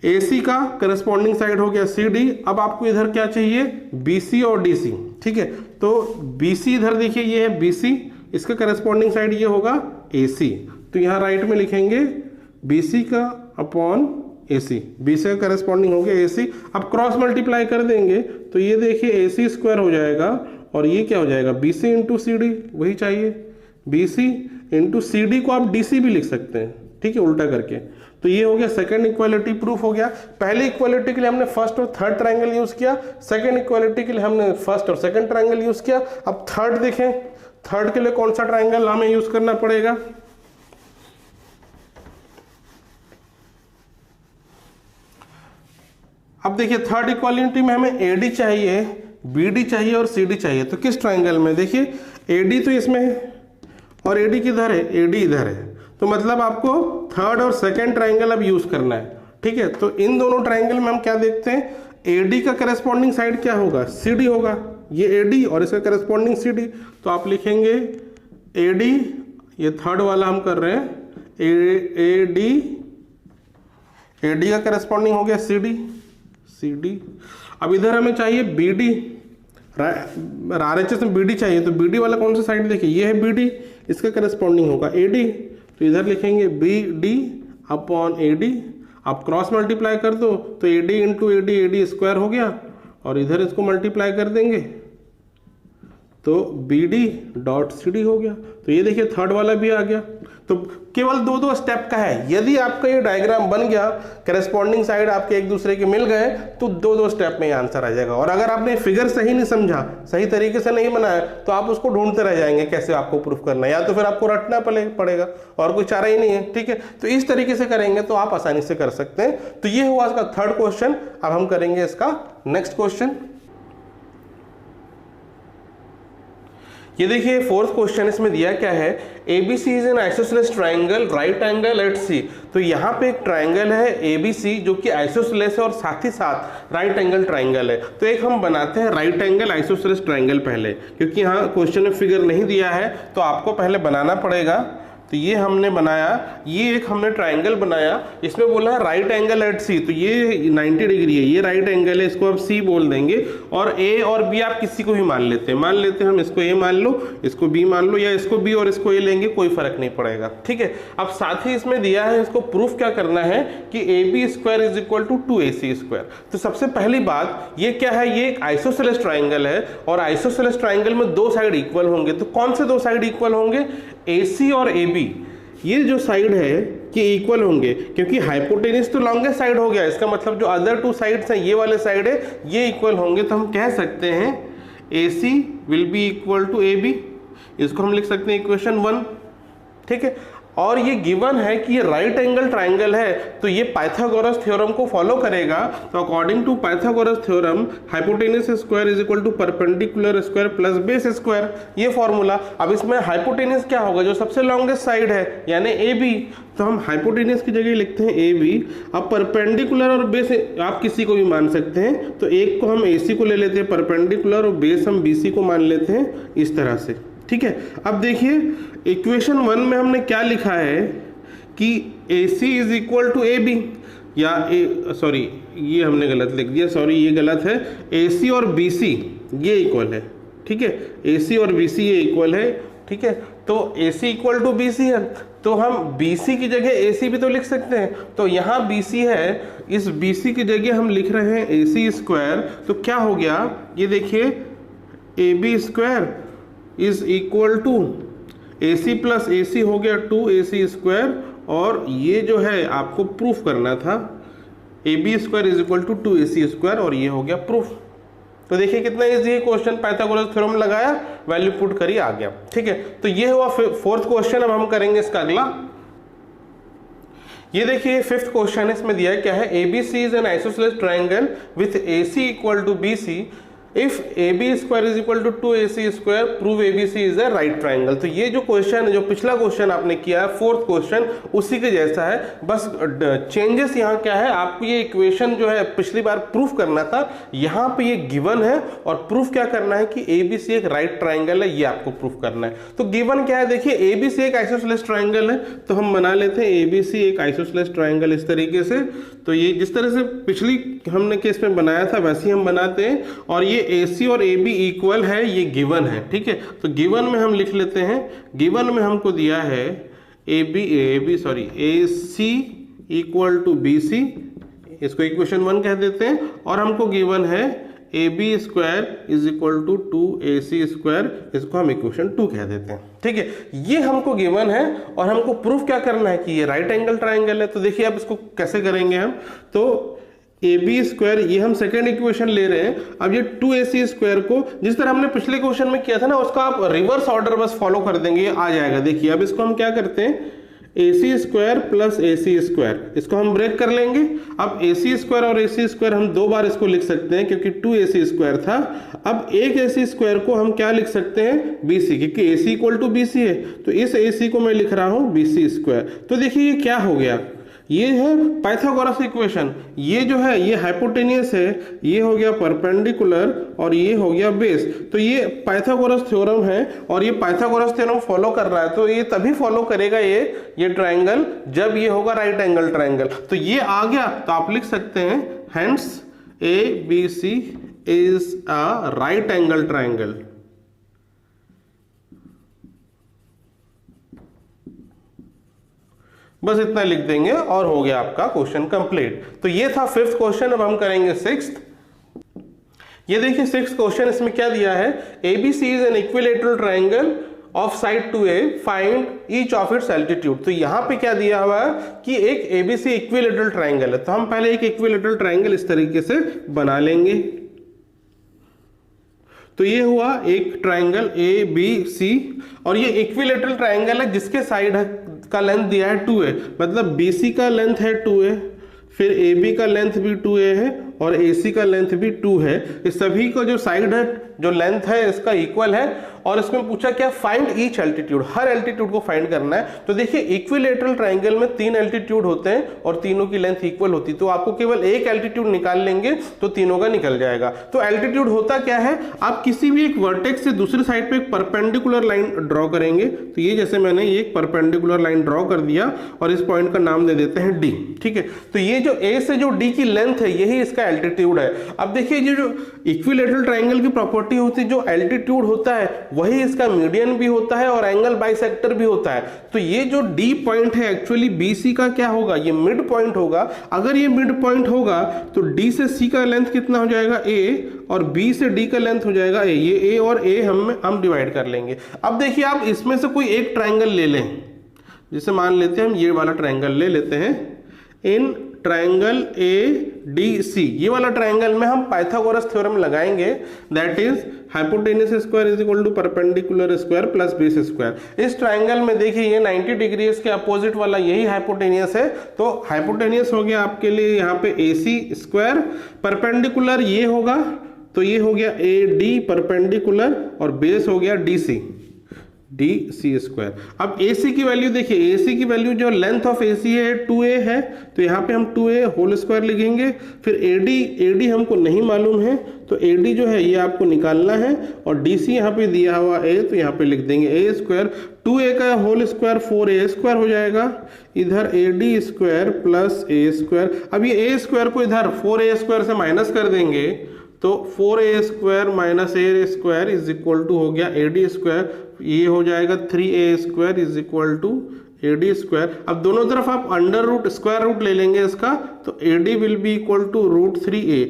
AC का करस्पॉन्डिंग साइड हो गया CD। अब आपको इधर क्या चाहिए, BC और DC। ठीक है, तो BC इधर देखिए ये है BC, इसका करस्पॉन्डिंग साइड ये होगा AC। तो यहाँ राइट में लिखेंगे BC का अपॉन AC, BC का करस्पॉन्डिंग हो गया AC। अब क्रॉस मल्टीप्लाई कर देंगे तो ये देखिए AC स्क्वायर हो जाएगा, और ये क्या हो जाएगा, BC इंटू CD, वही चाहिए, BC इंटू CD को आप DC भी लिख सकते हैं। ठीक है, उल्टा करके, तो ये हो गया सेकंड इक्वालिटी प्रूफ हो गया। पहली इक्वालिटी के लिए हमने फर्स्ट और थर्ड ट्रायंगल यूज किया, सेकंड इक्वालिटी के लिए हमने फर्स्ट और सेकंड ट्रायंगल यूज किया। अब थर्ड देखें, थर्ड के लिए कौन सा ट्रायंगल हमें यूज करना पड़ेगा? अब देखिए थर्ड इक्वालिटी में हमें एडी चाहिए, बीडी चाहिए और सीडी चाहिए। तो किस ट्रायंगल में? देखिए एडी तो इसमें है और एडी किधर है? एडी इधर है। तो मतलब आपको थर्ड और सेकंड ट्रायंगल अब यूज करना है, ठीक है। तो इन दोनों ट्रायंगल में हम क्या देखते हैं, एडी का करस्पॉन्डिंग साइड क्या होगा? सीडी होगा। ये एडी और इसका करस्पॉन्डिंग सीडी, तो आप लिखेंगे एडी, ये थर्ड वाला हम कर रहे हैं, एडी, एडी का करस्पॉन्डिंग हो गया सीडी, सीडी। अब इधर हमें चाहिए बीडी, RHS में बीडी चाहिए, तो बीडी वाला कौन सा साइड? देखिए ये है बीडी, इसका करस्पॉन्डिंग होगा एडी, तो इधर लिखेंगे BD अपॉन AD। आप क्रॉस मल्टीप्लाई कर दो तो AD into AD, AD square हो गया, और इधर इसको मल्टीप्लाई कर देंगे तो BD डॉट CD हो गया। तो ये देखिए थर्ड वाला भी आ गया। तो केवल दो दो स्टेप का है। यदि आपका ये डायग्राम बन गया, करस्पॉन्डिंग साइड आपके एक दूसरे के मिल गए, तो दो दो स्टेप में आंसर आ जाएगा। और अगर आपने फिगर सही नहीं समझा, सही तरीके से नहीं बनाया, तो आप उसको ढूंढते रह जाएंगे कैसे आपको प्रूफ करना है, या तो फिर आपको रटना पड़ेगा और कोई चारा ही नहीं है, ठीक है। तो इस तरीके से करेंगे तो आप आसानी से कर सकते हैं। तो ये हुआ इसका थर्ड क्वेश्चन। अब हम करेंगे इसका नेक्स्ट क्वेश्चन। ये देखिए फोर्थ क्वेश्चन, इसमें दिया क्या है, ABC is an isosceles triangle, right angle at C। तो यहाँ पे एक ट्राइंगल है ABC जो कि आइसोसेलेस है और साथ ही साथ राइट एंगल ट्राइंगल है। तो एक हम बनाते हैं राइट एंगल आइसोसेलेस ट्राइंगल पहले, क्योंकि यहाँ क्वेश्चन में फिगर नहीं दिया है तो आपको पहले बनाना पड़ेगा। तो ये हमने बनाया, ये एक हमने ट्राइंगल बनाया, इसमें बोला है राइट एंगल एट C। तो ये 90 डिग्री है, ये राइट एंगल है, इसको आप C बोल देंगे। और A और B आप किसी को भी मान लेते हैं, मान लेते हैं हम इसको A मान लो, इसको B मान लो, या इसको B और इसको A लेंगे, कोई फर्क नहीं पड़ेगा, ठीक है। अब साथ ही इसमें दिया है, इसको प्रूफ क्या करना है कि AB square is equal to 2AC square. तो सबसे पहली बात ये क्या है, ये एक आइसोसेलेस ट्राइंगल है और आइसोसेलेस ट्राइंगल में दो साइड इक्वल होंगे। तो कौन से दो साइड इक्वल होंगे? AC और AB, ये जो साइड है कि इक्वल होंगे, क्योंकि हाइपोटेनस तो लॉन्गेस्ट साइड हो गया, इसका मतलब जो अदर टू साइड्स हैं, ये वाले साइड है, ये इक्वल होंगे। तो हम कह सकते हैं AC will be equal to AB। इसको हम लिख सकते हैं इक्वेशन 1, ठीक है। और ये गिवन है कि ये राइट एंगल ट्राइंगल है, तो ये पाइथागोरस थ्योरम को फॉलो करेगा। तो according to Pythagoras theorem, hypotenuse square is equal to perpendicular square plus base square, ये फॉर्मूला। अब इसमें हाइपोटेनस क्या होगा? जो सबसे लॉन्गेस्ट साइड है, यानी AB। तो हम हाइपोटेनस की जगह लिखते हैं AB। अब परपेंडिकुलर और बेस आप किसी को भी मान सकते हैं, तो एक को हम AC को ले लेते हैं परपेंडिकुलर, और बेस हम BC को मान लेते हैं, इस तरह से, ठीक है। अब देखिए इक्वेशन 1 में हमने क्या लिखा है कि AC is equal to AB, या सॉरी ये हमने गलत लिख दिया, सॉरी ये गलत है। AC और BC ये इक्वल है, ठीक है। AC और BC ये इक्वल है, ठीक है। तो AC इक्वल टू BC है, तो हम BC की जगह AC भी तो लिख सकते हैं। तो यहाँ BC है, इस BC की जगह हम लिख रहे हैं AC स्क्वायर। तो क्या हो गया, ये देखिए AB square is equal to AC plus AC हो गया 2AC स्क्वायर। और ये जो है आपको प्रूफ करना था, AB square is equal to 2AC square, और ये हो गया प्रूफ। तो देखिए कितना इजी है क्वेश्चन, पाइथागोरस थ्योरम लगाया, वैल्यू पुट करी, आ गया, ठीक है। तो ये हुआ फोर्थ क्वेश्चन। अब हम करेंगे इसका अगला। ये देखिए फिफ्थ क्वेश्चन है, इसमें दिया क्या है, ABC is an isosceles triangle with AC equal to BC। If AB square is equal to 2AC square, prove ABC is a right triangle. तो ये जो क्वेश्चन है, जो पिछला क्वेश्चन आपने किया है फोर्थ क्वेश्चन, उसी के जैसा है, बस चेंजेस यहाँ क्या है, आपको ये इक्वेशन जो है पिछली बार प्रूफ करना था, यहाँ पे ये गिवन है, और प्रूफ क्या करना है कि ABC एक राइट ट्राइंगल है, ये आपको प्रूफ करना है। तो गिवन क्या है, देखिए ABC एक आइसोसेलेस ट्राइंगल है, तो हम बना लेते हैं ABC एक आइसोसेलेस ट्राइंगल इस तरीके से। तो ये जिस तरह से पिछली हमने केस में बनाया था वैसे ही हम बनाते हैं, और ये AC और AB इक्वल है, ये गिवन है, ठीक है। तो गिवन में हम लिख लेते हैं, गिवन में हमको दिया है AC इक्वल टू BC, इसको इक्वेशन 1 कह देते हैं। और हमको गिवन है A B square is equal to 2ac square, इसको हम इक्वेशन 2 कह देते हैं। ठीक है, ये हमको गिवन है और हमको प्रूफ क्या करना है कि ये राइट एंगल ट्राइंगल है। तो देखिए अब इसको कैसे करेंगे हम, तो ए बी स्क्वायर ये हम सेकेंड इक्वेशन ले रहे हैं। अब ये 2ac स्क्वायर को जिस तरह हमने पिछले क्वेश्चन में किया था ना, उसका आप रिवर्स ऑर्डर बस फॉलो कर देंगे, ये आ जाएगा। देखिए अब इसको हम क्या करते हैं, ac square plus ac square, इसको हम ब्रेक कर लेंगे। अब ac स्क्वायर और ac स्क्वायर हम दो बार इसको लिख सकते हैं क्योंकि 2ac स्क्वायर था। अब एक ac स्क्वायर को हम क्या लिख सकते हैं, bc, क्योंकि ac इक्वल टू bc है, तो इस ac को मैं लिख रहा हूं bc स्क्वायर। तो देखिए ये क्या हो गया, ये है पाइथागोरस इक्वेशन। ये जो है ये हाइपोटेनियस है, ये हो गया परपेंडिकुलर और ये हो गया बेस। तो ये पाइथागोरस थ्योरम है और ये पाइथागोरस थ्योरम फॉलो कर रहा है। तो ये तभी फॉलो करेगा ये ट्राइंगल जब ये होगा राइट एंगल ट्राइंगल। तो ये आ गया, तो आप लिख सकते हैं hence ABC is a right angle triangle. बस इतना लिख देंगे और हो गया आपका क्वेश्चन कंप्लीट। तो ये था 5th क्वेश्चन। अब हम करेंगे 6th। ये देखिए 6th क्वेश्चन, इसमें क्या दिया है, ABC is an equilateral triangle of side 2A, find each of its altitude. तो यहां पे क्या दिया हुआ है कि एक ABC इक्विलेटरल ट्राइंगल है। तो हम पहले एक इक्विलेटरल ट्राइंगल इस तरीके से बना लेंगे। तो ये हुआ एक ट्राइंगल ABC और ये इक्विलेटरल ट्राइंगल है जिसके साइड का लेंथ दिया है 2a, मतलब BC का लेंथ है 2a, फिर AB का लेंथ भी 2a है और AC का लेंथ भी 2 है। इस सभी को जो साइड है, जो लेंथ है इसका इक्वल है। और इसमें पूछा क्या, फाइंड ईच एल्टीट्यूड, हर एल्टीट्यूड को फाइंड करना है। तो देखिए इक्विलेटरल ट्राइंगल में 3 एल्टीट्यूड होते हैं और तीनों की लेंथ इक्वल होती है। तो आपको केवल एक एल्टीट्यूड निकाल लेंगे तो तीनों का निकल जाएगा। तो एल्टीट्यूड होता क्या है, आप किसी भी एक वर्टेक्स से दूसरी साइड पे एक परपेंडिकुलर लाइन ड्रॉ करेंगे। तो ये जैसे मैंने ये एक परपेंडिकुलर लाइन ड्रॉ कर दिया और इस पॉइंट का नाम दे देते हैं D। ठीक है, तो ये जो A से जो D की लेंथ है यही इसका एल्टीट्यूड है। अब देखिए ये जो इक्विलेटरल ट्राइंगल की प्रॉपर्टी होती है, जो एल्टीट्यूड होता है वही इसका मीडियन भी होता है और एंगल बाइसेक्टर भी होता है। तो ये जो D पॉइंट है एक्चुअली BC का क्या होगा, ये मिड पॉइंट होगा। अगर ये मिड पॉइंट होगा तो D से C का लेंथ कितना हो जाएगा A और B से D का लेंथ हो जाएगा A। ये A और A हम डिवाइड कर लेंगे। अब देखिए आप इसमें से कोई एक ट्राइंगल ले लें, जैसे मान लेते हैं हम ये वाला ट्राइंगल ले लेते हैं। इन ट्राइंगल ADC, ये वाला ट्राइंगल में हम पाइथागोरस थ्योरम लगाएंगे, that is hypotenuse square is equal to perpendicular square plus base square. इस ट्राइंगल में देखिए ये 90 डिग्री के अपोजिट वाला यही हाइपोटेन्यूस है। तो हाइपोटेन्यूस हो गया आपके लिए यहाँ पे AC स्क्वायर, परपेंडिकुलर ये होगा तो ये हो गया AD परपेंडिकुलर और बेस हो गया DC स्क्वायर। अब AC की वैल्यू देखिए, AC की वैल्यू जो लेंथ ऑफ AC है 2a है, तो यहाँ पे हम 2a होल स्क्वायर लिखेंगे। फिर AD हमको नहीं मालूम है तो AD जो है ये आपको निकालना है और DC यहाँ पे दिया हुआ A, तो यहाँ पे लिख देंगे A स्क्वायर। 2a का होल स्क्वायर 4a स्क्वायर हो जाएगा, इधर AD square plus A square. अब ये A स्क्वायर को इधर 4a स्क्वायर से माइनस कर देंगे तो 4a square minus a square is equal to हो गया AD स्क्वायर, ये हो जाएगा 3a square is equal to AD square. अब दोनों तरफ आप अंडर रूट स्क्वायर रूट ले लेंगे इसका, तो AD will be equal to root 3a।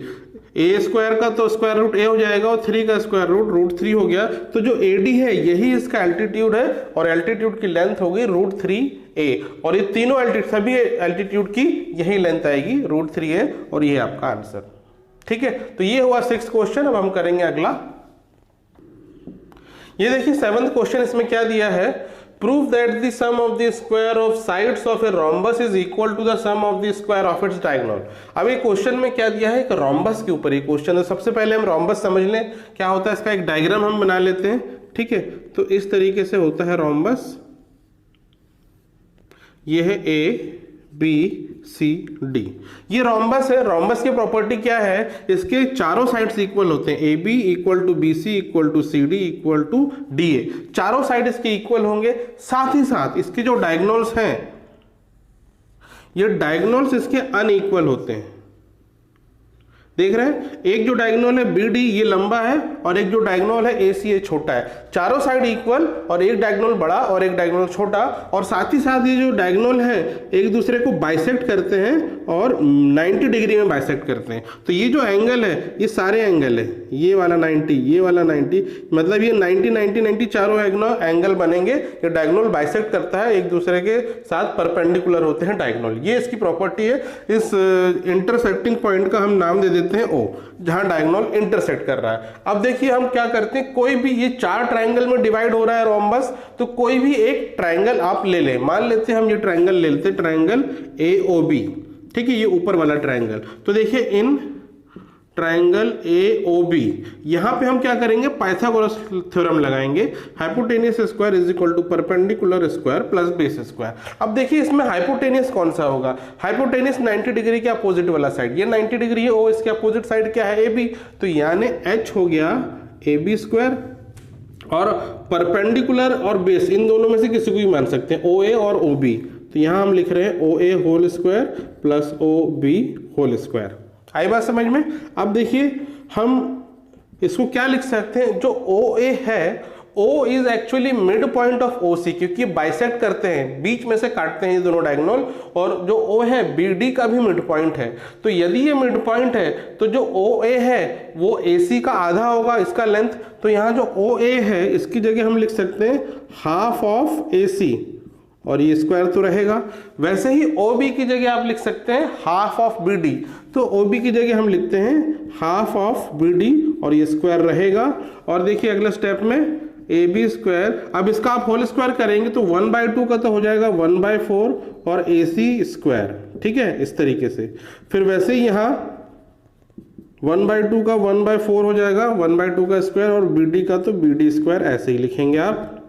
A square का तो स्क्वायर रूट a हो जाएगा और 3 का स्क्वायर रूट 3 हो गया। तो जो AD है यही इसका एल्टीट्यूड है और एल्टीट्यूड की लेंथ होगी रूट 3a। और ये तीनों सभी एल्टीट्यूड की यही लेंथ आएगी रूट 3a और ये आपका आंसर। ठीक है, तो ये हुआ 6th क्वेश्चन। अब हम करेंगे अगला। ये देखिए 7th क्वेश्चन, इसमें क्या दिया है, prove that the sum of the square of sides of a rhombus is equal to the sum of the square of its diagonal. अब ये क्वेश्चन में क्या दिया है, एक रोम्बस के ऊपर ये क्वेश्चन है। सबसे पहले हम रोम्बस समझ लें क्या होता है, इसका एक डायग्राम हम बना लेते हैं। ठीक है, तो इस तरीके से होता है रोम्बस। ये है ABCD, ये रोम्बस है। रोम्बस की प्रॉपर्टी क्या है, इसके चारों साइड्स इक्वल होते हैं। AB equal to BC equal to CD equal to DA, चारों साइड इसके इक्वल होंगे। साथ ही साथ इसके जो डायगोनल्स हैं, ये डायगोनल्स इसके अनइक्वल होते हैं। देख रहे हैं, एक जो डायगोनल है बी डी ये लंबा है और एक जो डायगोनल है ए सी ये छोटा है, चारों साइड इक्वल और एक डायगोनल बड़ा और एक डायगोनल छोटा, और साथ ही साथ ये जो डायगोनल है एक दूसरे को बाइसेक्ट करते हैं और 90 डिग्री में बाइसेक्ट करते हैं। तो ये जो एंगल है ये सारे एंगल है, ये वाला 90, ये वाला 90, मतलब ये 90 90 90 चारों एंगल बनेंगे। ये डायगोनल बाइसेक्ट करता है, एक दूसरे के साथ परपेंडिकुलर होते हैं डायगोनल, ये इसकी प्रॉपर्टी है। इस इंटरसेक्टिंग पॉइंट का हम नाम दे देते हैं O, जहां डायगोनल इंटरसेक्ट कर रहा है। अब देखिए हम क्या करते हैं, कोई भी ये 4 ट्रायंगल में डिवाइड हो रहा है रोम्बस, तो कोई भी एक ट्रायंगल आप ले लें। मान लेते हैं हम ये ट्रायंगल ले लेते हैं, ट्रायंगल AOB, ठीक है, ये ऊपर वाला ट्रायंगल। तो देखिए इन ट्रायंगल AOB यहां पे हम क्या करेंगे, पाइथागोरस थ्योरम लगाएंगे, hypotenuse square is equal to perpendicular square plus base square. अब देखिए इसमें हाइपोटेनियस कौन सा होगा, हाइपोटेनियस 90 डिग्री के अपोजिट वाला साइड, ये 90 डिग्री है, ओ इसके अपोजिट साइड क्या है AB, तो यानी H हो गया AB स्क्वायर, और परपेंडिकुलर और बेस इन दोनों में से किसी को भी मान सकते हैं, OA और OB, तो यहां हम लिख रहे हैं OA whole square plus OB whole square. आई बात समझ में। अब देखिए हम इसको क्या लिख सकते हैं, जो OA है, O is actually mid point of OC, क्योंकि बाइसेक्ट करते हैं, बीच में से काटते हैं ये दोनों डायगोनल, और जो O है BD का भी मिड पॉइंट है। तो यदि ये मिड पॉइंट है तो जो OA है वो AC का आधा होगा इसका लेंथ, तो यहाँ जो OA है इसकी जगह हम लिख सकते हैं हाफ ऑफ AC, और ये स्क्वायर तो रहेगा। वैसे ही OB की जगह आप लिख सकते हैं हाफ ऑफ BD, तो OB की जगह हम लिखते हैं हाफ ऑफ BD और ये स्क्वायर रहेगा। और देखिए अगला स्टेप में AB स्क्वायर, अब इसका आप होल स्क्वायर करेंगे तो 1/2 का तो हो जाएगा 1/4 और AC स्क्वायर, ठीक है, इस तरीके से। फिर वैसे ही यहाँ 1/2 का 1/4 हो जाएगा, 1/2 का स्क्वायर, और BD का तो BD स्क्वायर, ऐसे ही लिखेंगे आप,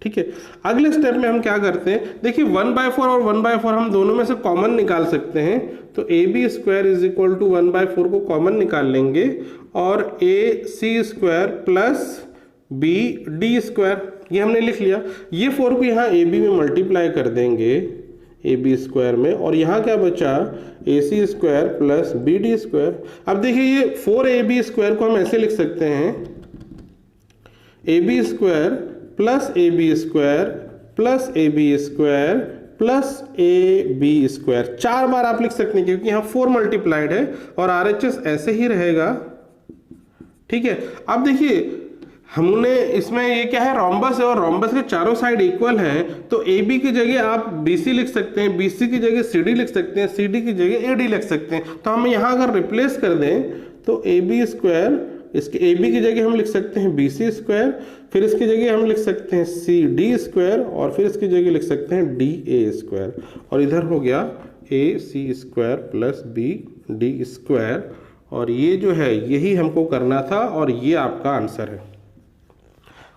ठीक है। अगले स्टेप में हम क्या करते हैं, देखिए 1/4 और 1/4 हम दोनों में से कॉमन निकाल सकते हैं, तो AB square is equal to 1/4 को कॉमन निकाल लेंगे, और AC square plus BD square, ये हमने लिख लिया। ये 4 को यहाँ AB में मल्टीप्लाई कर देंगे AB स्क्वायर में, और यहाँ क्या बचा, AC square plus BD square. अब देखिए ये 4AB स्क्वायर को हम ऐसे लिख सकते हैं, AB square plus AB square plus AB square plus AB square, 4 बार आप लिख सकते हैं क्योंकि यहाँ 4 मल्टीप्लाइड है, और RHS ऐसे ही रहेगा, ठीक है। अब देखिए हमने इसमें ये क्या है, रोम्बस है, और रोम्बस के चारों साइड इक्वल हैं, तो AB की जगह आप BC लिख सकते हैं, BC की जगह CD लिख सकते हैं, CD की जगह AD लिख सकते हैं। तो हम यहाँ अगर रिप्लेस कर दें तो AB स्क्वायर, इसके AB की जगह हम लिख सकते हैं BC स्क्वायर, फिर इसकी जगह हम लिख सकते हैं CD स्क्वायर, और फिर इसकी जगह लिख सकते हैं DA स्क्वायर, और इधर हो गया AC square plus BD square. और ये जो है यही हमको करना था, और ये आपका आंसर है।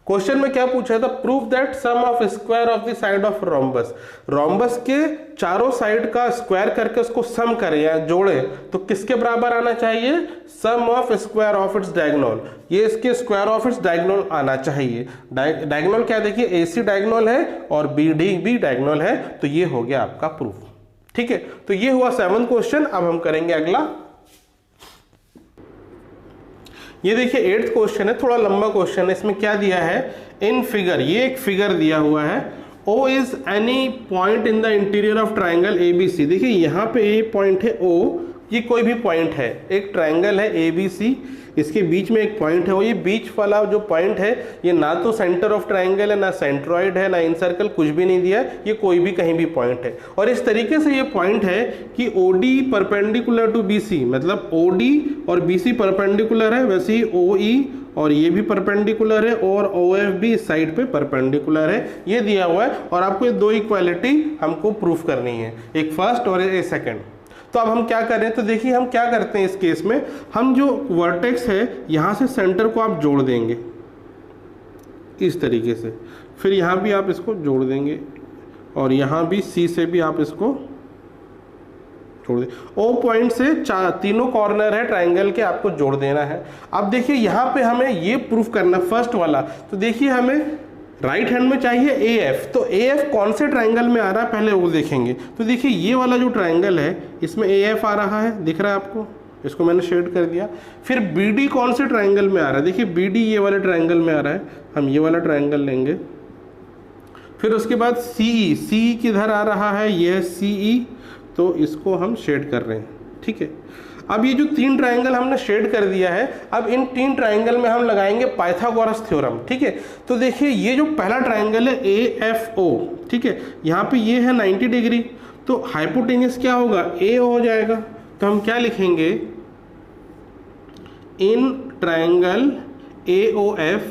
क्वेश्चन में क्या पूछा था, prove that sum of square of the side of rhombus, rhombus के चारों साइड का स्क्वायर करके उसको सम करें या जोड़े, तो किसके बराबर आना चाहिए, sum of square of its diagonal, ये इसके स्क्वायर ऑफ इट्स डायगोनल आना चाहिए। डायगोनल क्या देखिए, AC डायगोनल है और BD भी डायगोनल है, तो ये हो गया आपका प्रूफ, ठीक है। तो ये हुआ 7th क्वेश्चन। अब हम करेंगे अगला, ये देखिए 8th क्वेश्चन है, थोड़ा लंबा क्वेश्चन है। इसमें क्या दिया है, इन फिगर, ये एक फिगर दिया हुआ है, O is any point in the interior of triangle ABC। देखिए यहाँ पे A पॉइंट है O, ये कोई भी पॉइंट है, एक ट्राइंगल है ABC, इसके बीच में एक पॉइंट है, और ये बीच वाला जो पॉइंट है ये ना तो सेंटर ऑफ ट्राइंगल है, ना सेंट्रॉइड है, ना इन सर्कल, कुछ भी नहीं दिया है, ये कोई भी कहीं भी पॉइंट है। और इस तरीके से ये पॉइंट है कि OD परपेंडिकुलर टू BC, मतलब OD और BC परपेंडिकुलर है, वैसे ही OE और ये भी परपेंडिकुलर है, और OF भी इस साइड पे परपेंडिकुलर है, ये दिया हुआ है। और आपको ये 2 इक्वालिटी हमको प्रूफ करनी है, एक फर्स्ट और एक सेकंड। तो अब हम क्या करें, तो देखिए हम क्या करते हैं इस केस में, हम जो वर्टेक्स है यहाँ से सेंटर को आप जोड़ देंगे इस तरीके से, फिर यहाँ भी आप इसको जोड़ देंगे, और यहाँ भी C से भी आप इसको जोड़ दें। O पॉइंट से तीनों कॉर्नर है ट्राइंगल के, आपको जोड़ देना है। अब देखिए यहाँ पे हमें ये प्रूफ करना फर्स्ट वाला, तो देखिए हमें राइट हैंड में चाहिए AF, तो AF कौन से ट्राइंगल में आ रहा है पहले वो देखेंगे। तो देखिए ये वाला जो ट्राइंगल है इसमें AF आ रहा है, दिख रहा है आपको, इसको मैंने शेड कर दिया। फिर BD कौन से ट्राइंगल में आ रहा है, देखिए BD ये वाले ट्राइंगल में आ रहा है, हम ये वाला ट्राइंगल लेंगे। फिर उसके बाद CE किधर आ रहा है, ये CE, तो इसको हम शेड कर रहे हैं, ठीक है। अब ये जो 3 ट्राइंगल हमने शेड कर दिया है, अब इन 3 ट्राइंगल में हम लगाएंगे पाइथागोरस थ्योरम, ठीक है। तो देखिए ये जो पहला ट्राइंगल है AFO, ठीक है, यहाँ पे ये है 90 डिग्री, तो हाइपोटेन्यूस क्या होगा, AO हो जाएगा। तो हम क्या लिखेंगे, इन ट्राइंगल AOF,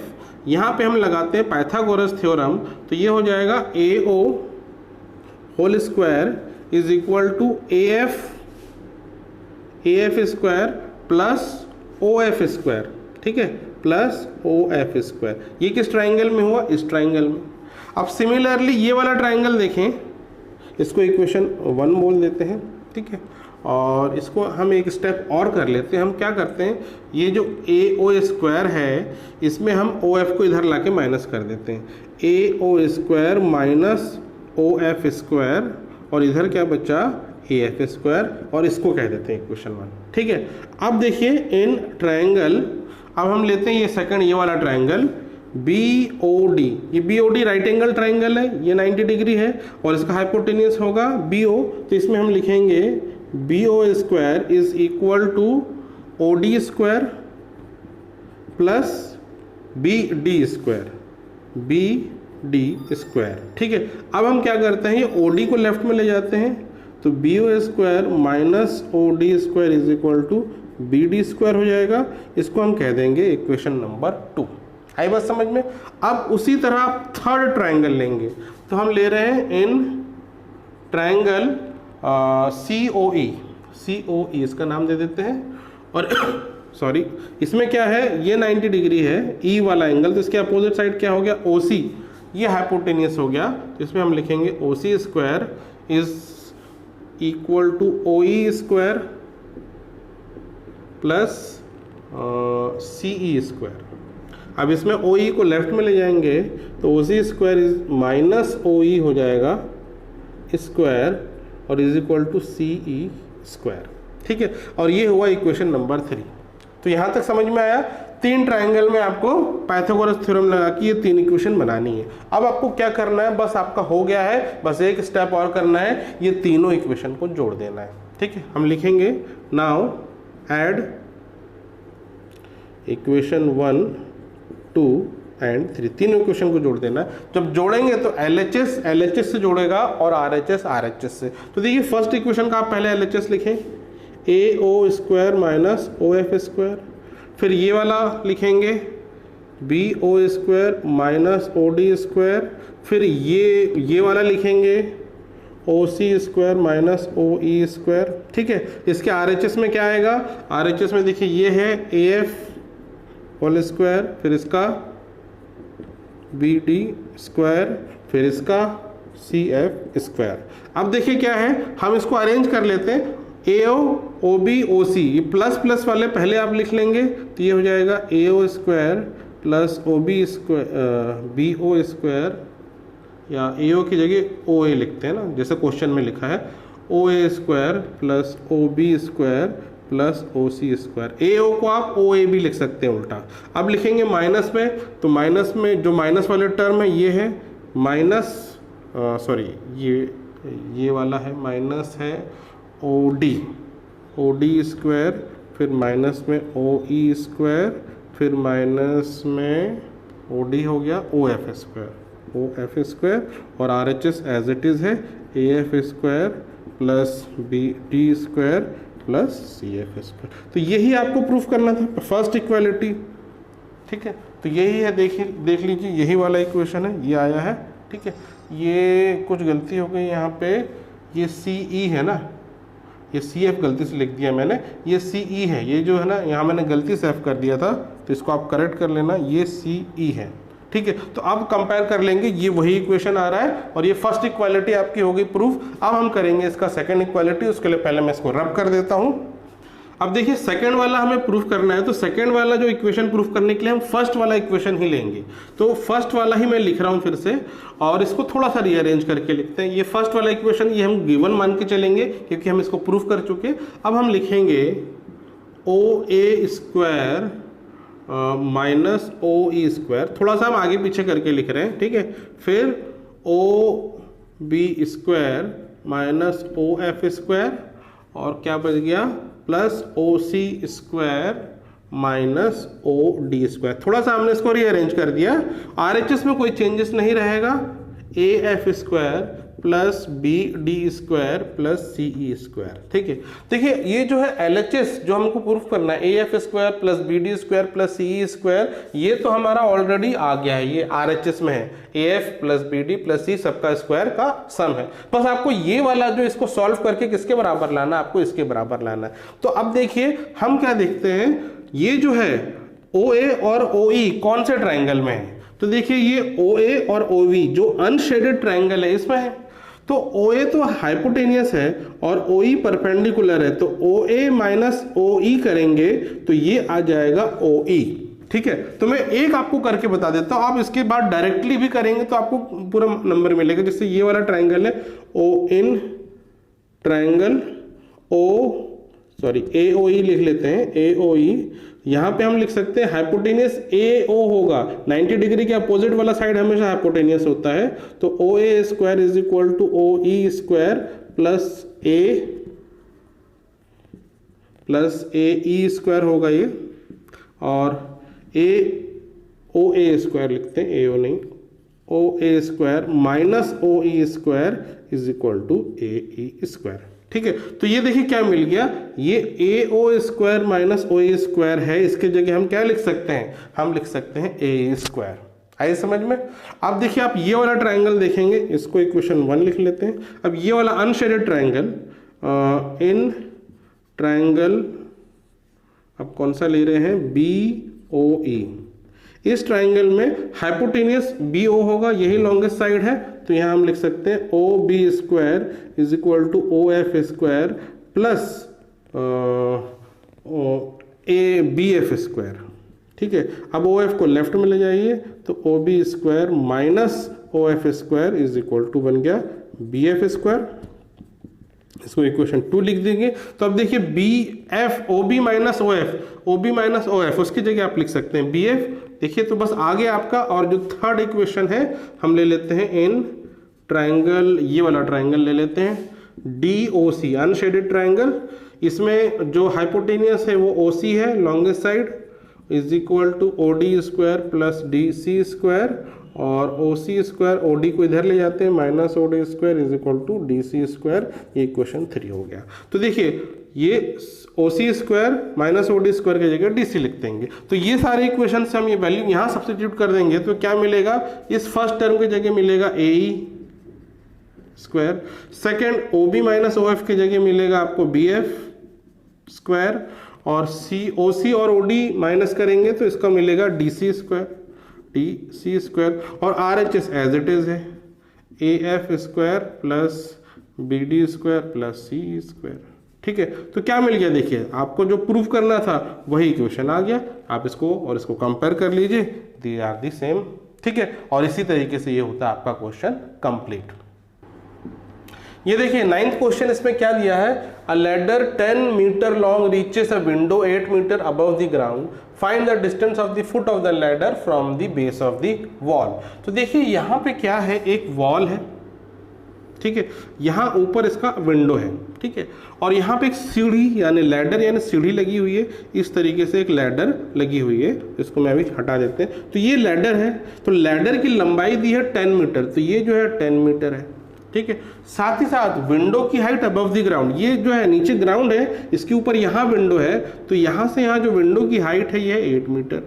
यहाँ पे हम लगाते हैं पाइथागोरस थ्योरम, तो ये हो जाएगा AO whole square is equal to AF square plus OF square, ठीक है, प्लस OF स्क्वायर। ये किस ट्राइंगल में हुआ, इस ट्राइंगल में। अब सिमिलरली ये वाला ट्राइंगल देखें, इसको इक्वेशन 1 बोल देते हैं, ठीक है। और इसको हम एक स्टेप और कर लेते हैं, हम क्या करते हैं, ये जो AO स्क्वायर है इसमें हम OF को इधर लाके माइनस कर देते हैं, AO square minus OF square, और इधर क्या बचा, AF स्क्वायर, और इसको कह देते हैं इक्वेशन 1, ठीक है। अब देखिए इन ट्राइंगल, अब हम लेते हैं ये सेकंड, ये वाला ट्राइंगल BOD, ये BOD राइट एंगल ट्राइंगल है, ये 90 डिग्री है, और इसका हाइपोटेन्यूस होगा BO, तो इसमें हम लिखेंगे BO square is equal to OD square plus BD square, BD square, ठीक है। अब हम क्या करते हैं, ये OD को लेफ्ट में ले जाते हैं, तो BO square minus OD square is equal to BD square हो जाएगा। इसको हम कह देंगे इक्वेशन नंबर 2। आई बात समझ में। अब उसी तरह आप थर्ड ट्राइंगल लेंगे, तो हम ले रहे हैं इन ट्राइंगल COE, इसका नाम दे देते हैं, और सॉरी इसमें क्या है, ये 90 डिग्री है E वाला एंगल, तो इसके अपोजिट साइड क्या हो गया, OC, ये हाइपोटेनियस हो गया। तो इसमें हम लिखेंगे OC square is equal to OE square plus CE square. अब इसमें OE को लेफ्ट में ले जाएंगे, तो OC square is minus OE हो जाएगा स्क्वायर, और is equal to CE square, ठीक है। और ये हुआ इक्वेशन नंबर 3। तो यहाँ तक समझ में आया, 3 ट्राइंगल में आपको पाइथागोरस थ्योरम लगा के ये 3 इक्वेशन बनानी है। अब आपको क्या करना है, बस आपका हो गया है, बस एक स्टेप और करना है, ये तीनों इक्वेशन को जोड़ देना है, ठीक है। हम लिखेंगे नाउ ऐड इक्वेशन 1, 2 एंड 3, तीनों इक्वेशन को जोड़ देना है। जब जोड़ेंगे तो LHS से जोड़ेगा और RHS से। तो देखिए फर्स्ट इक्वेशन का आप पहले LHS लिखें, AO square minus OF square, फिर ये वाला लिखेंगे BO square minus OD square, फिर ये वाला लिखेंगे OC square minus OE square, ठीक है। इसके RHS में क्या आएगा, RHS में देखिए ये है AF होल स्क्वायर, फिर इसका BD स्क्वायर, फिर इसका CF स्क्वायर। अब देखिए क्या है, हम इसको अरेंज कर लेते हैं, AO OB OC, ये प्लस प्लस वाले पहले आप लिख लेंगे, तो ये हो जाएगा AO square plus OB square BO square, या AO की जगह OA लिखते हैं ना, जैसे क्वेश्चन में लिखा है, OA square plus OB square plus OC square. AO को आप OA भी लिख सकते हैं उल्टा। अब लिखेंगे माइनस में, तो माइनस में जो माइनस वाले टर्म है ये है माइनस, सॉरी ये वाला है माइनस है OD स्क्वायर, फिर माइनस में OE स्क्वायर, फिर माइनस में OD हो गया OF स्क्वायर, और RHS एज इट इज़ है AF square plus BD square plus CF square. तो यही आपको प्रूफ करना था, फर्स्ट इक्वालिटी, ठीक है। तो यही है, देख लीजिए यही वाला इक्वेशन है, ये आया है, ठीक है। ये कुछ गलती हो गई यहाँ पे, ये CE है ना, ये CF गलती से लिख दिया मैंने, ये CE है, ये जो है ना यहाँ मैंने गलती से F कर दिया था, तो इसको आप करेक्ट कर लेना, ये CE है, ठीक है। तो अब कंपेयर कर लेंगे, ये वही इक्वेशन आ रहा है, और ये फर्स्ट इक्वालिटी आपकी हो गई प्रूफ। अब हम करेंगे इसका सेकंड इक्वालिटी, उसके लिए पहले मैं इसको रब कर देता हूँ। अब देखिए सेकंड वाला हमें प्रूफ करना है, तो सेकंड वाला जो इक्वेशन प्रूफ करने के लिए हम फर्स्ट वाला इक्वेशन ही लेंगे। तो फर्स्ट वाला ही मैं लिख रहा हूँ फिर से, और इसको थोड़ा सा रीअरेंज करके लिखते हैं। ये फर्स्ट वाला इक्वेशन ये हम गिवन मान के चलेंगे, क्योंकि हम इसको प्रूफ कर चुके। अब हम लिखेंगे ओ A square minus O E square, थोड़ा सा हम आगे पीछे करके लिख रहे हैं, ठीक है। फिर O B square minus O F square, और क्या बच गया plus O C square minus O D square. थोड़ा सा हमने इसको रीअरेंज कर दिया, आरएचएस में कोई चेंजेस नहीं रहेगा। A F square plus B D square plus C E square, ठीक है। देखिए ये जो है एलएचएस जो हमको प्रूफ करना है, A F square plus B D square plus C E square, ये तो हमारा ऑलरेडी आ गया है, ये आरएचएस में है। A F plus B D plus C सबका स्क्वायर का सम है। बस आपको ये वाला जो इसको सॉल्व करके किसके बराबर लाना है, आपको इसके बराबर लाना है। तो अब देखिए हम क्या देखते हैं, ये जो है ओ ए और ओ ई कौन से ट्राइंगल में है, तो देखिए ये ओ ए और ओ वी जो अनशेडेड ट्राइंगल है इसमें है। तो ओ ए तो हाइपोटेनियस है और ओ ई परपेंडिकुलर है, तो ओ ए माइनस ओ ई करेंगे तो ये आ जाएगा ओ ई, ठीक है। तो मैं एक आपको करके बता देता हूं, आप इसके बाद डायरेक्टली भी करेंगे तो आपको पूरा नंबर मिलेगा। जैसे ये वाला ट्राइंगल है ओ इन ट्राइंगल ए ओ ई लिख लेते हैं, ए ओ ई। यहां पे हम लिख सकते हैं हाइपोटेनियस ए ओ होगा, 90 डिग्री के अपोजिट वाला साइड हमेशा हाइपोटेनियस होता है। तो O A square is equal to O E square plus A E square होगा ये, और ओ ए स्क्वायर लिखते हैं, ए ओ नहीं, O A square minus O E square is equal to A E square, ठीक है। तो ये देखिए क्या मिल गया, ये A O square minus O A square है, इसके जगह हम क्या लिख सकते हैं, हम लिख सकते हैं ए स्क्वायर। आइए समझ में। अब देखिए आप ये वाला ट्राइंगल देखेंगे, इसको इक्वेशन 1 लिख लेते हैं। अब ये वाला अनशेडेड ट्राइंगल इन ट्राइंगल, अब कौन सा ले रहे हैं, बी ओ ई। इस ट्राइंगल में हाइपोटेनियस बी ओ होगा, यही लॉन्गेस्ट साइड है, तो यहां हम लिख सकते हैं O B square is equal to O F square plus A B F square, ठीक है। अब ओ एफ को लेफ्ट में ले जाइए तो O B square minus O F square is equal to बन गया बी एफ स्क्वायर। इसको इक्वेशन 2 लिख देंगे। तो अब देखिए B F O B minus O F उसकी जगह आप लिख सकते हैं बी एफ। देखिए तो बस आगे आपका, और जो थर्ड इक्वेशन है हम ले लेते हैं इन ट्राइंगल, ये वाला ट्राइंगल ले लेते हैं D O C, unshaded triangle. इसमें जो हाइपोटेनियस है वो ओ सी है, longest side, is equal to O D square plus D C square, और O C square O D को इधर ले जाते हैं, minus O D square is equal to D C square. ये इक्वेशन 3 हो गया। तो देखिए ये O C square minus O D square की जगह डी सी लिख देंगे। तो ये सारे इक्वेशन से हम ये वैल्यू यहाँ सब्स्टिट्यूट कर देंगे तो क्या मिलेगा, इस फर्स्ट टर्म की जगह मिलेगा A E square, second O B minus O F की जगह मिलेगा आपको बी एफ स्क्वायर, और सी ओ सी और ओ डी माइनस करेंगे तो इसका मिलेगा D C square, D C square, और R H S as it is है, A F square plus B D square plus C square, ठीक है। तो क्या मिल गया, देखिए आपको जो प्रूफ करना था वही इक्वेशन आ गया। आप इसको और इसको कंपेयर कर लीजिए, दे आर दी सेम, ठीक है। और इसी तरीके से ये होता है आपका क्वेश्चन कंप्लीट। ये देखिए 9th क्वेश्चन, इसमें क्या दिया है, a ladder 10 metre long reaches a window 8 metre above the ground, find the distance of the foot of the ladder from the base of the wall. तो देखिए यहाँ पे क्या है, एक वॉल है, ठीक है, यहाँ ऊपर इसका विंडो है, ठीक है, और यहाँ पे एक सीढ़ी यानी लैडर यानी सीढ़ी लगी हुई है। इस तरीके से एक लैडर लगी हुई है, इसको मैं अभी हटा देते हैं। तो ये लैडर है, तो लैडर की लंबाई दी है 10 मीटर, तो ये जो है 10 मीटर है, ठीक है। साथ ही साथ विंडो की हाइट अबव द ग्राउंड, ये जो है नीचे ग्राउंड है, इसके ऊपर यहाँ विंडो है, तो यहाँ से यहाँ जो विंडो की हाइट है ये 8 मीटर।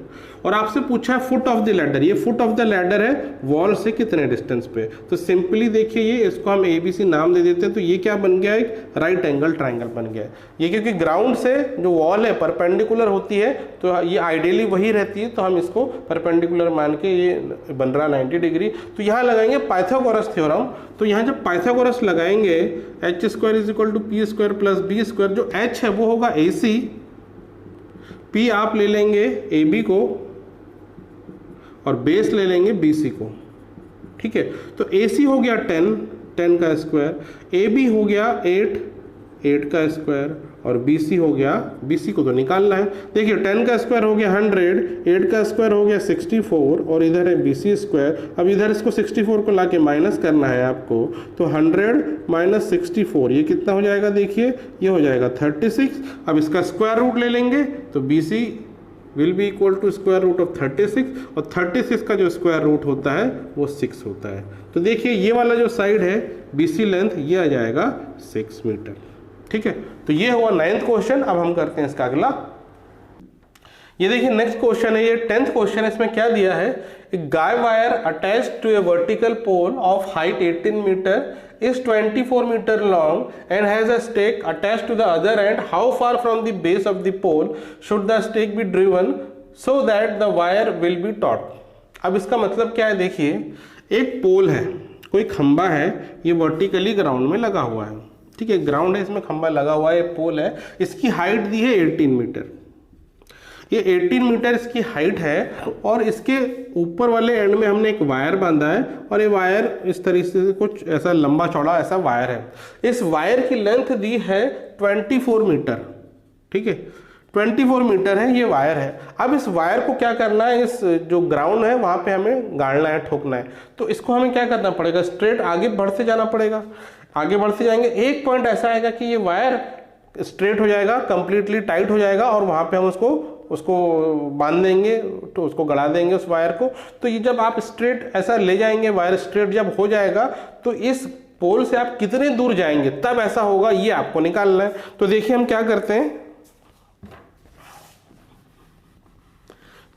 और आपसे पूछा है फुट ऑफ द लैडर, ये फुट ऑफ द लैडर है वॉल से कितने डिस्टेंस पे। तो सिंपली देखिए ये, इसको हम ABC नाम दे देते हैं। तो ये क्या बन गया, एक राइट एंगल ट्राइंगल बन गया। ये क्योंकि ग्राउंड से जो वॉल है परपेंडिकुलर होती है, तो ये आइडियली वही रहती है, तो हम इसको परपेंडिकुलर मान के ये बन रहा 90 डिग्री। तो यहाँ लगाएंगे पाइथागोरस थ्योरम। तो यहाँ जब पाइथागोरस लगाएंगे H square is equal to P square plus B square, जो एच है वो होगा AC, पी आप ले लेंगे AB को और बेस ले लेंगे BC को, ठीक है। तो AC हो गया 10 का स्क्वायर, AB हो गया 8 का स्क्वायर, और BC हो गया, BC को तो निकालना है। देखिए 10 का स्क्वायर हो गया 100, 8 का स्क्वायर हो गया 64 और इधर है BC स्क्वायर। अब इधर इसको 64 को लाके माइनस करना है आपको, तो 100 माइनस 64 ये कितना हो जाएगा, देखिए ये हो जाएगा 36। अब इसका स्क्वायर रूट ले लेंगे तो BC will be equal to square root of 36 और 36 का जो स्क्वायर रूट होता है वो 6 होता है। तो देखिए ये वाला जो साइड है BC लेंथ ये आ जाएगा 6 मीटर। ठीक है, तो ये हुआ 9th क्वेश्चन। अब हम करते हैं इसका अगला। ये देखिए नेक्स्ट क्वेश्चन है, ये 10th क्वेश्चन है। इसमें क्या दिया है, a guy wire attached to a vertical pole of height 18 metre is 24 meter long and has a stake attached to the other end. How far from the base of the pole should the stake be driven so that the wire will be taut? अब इसका मतलब क्या है, देखिए एक पोल है, कोई खंबा है, ये वर्टिकली ग्राउंड में लगा हुआ है। ठीक है, ग्राउंड है, इसमें खंबा लगा हुआ है, पोल है, इसकी हाइट दी है 18 मीटर। ये 18 मीटर इसकी हाइट है और इसके ऊपर वाले एंड में हमने एक वायर बांधा है और ये वायर इस तरीके से कुछ ऐसा लंबा चौड़ा ऐसा वायर है। इस वायर की लेंथ दी है 24 मीटर। ठीक है, 24 मीटर है ये वायर है। अब इस वायर को क्या करना है, इस जो ग्राउंड है वहाँ पे हमें गाड़ना है, ठोकना है। तो इसको हमें क्या करना पड़ेगा, स्ट्रेट आगे बढ़ते जाना पड़ेगा। आगे बढ़ते जाएंगे, एक पॉइंट ऐसा आएगा कि ये वायर स्ट्रेट हो जाएगा, कंप्लीटली टाइट हो जाएगा और वहाँ पे हम उसको बांध देंगे, तो उसको गड़ा देंगे उस वायर को। तो ये जब आप स्ट्रेट ऐसा ले जाएंगे, वायर स्ट्रेट जब हो जाएगा तो इस पोल से आप कितने दूर जाएंगे तब ऐसा होगा, ये आपको निकालना है। तो देखिए हम क्या करते हैं,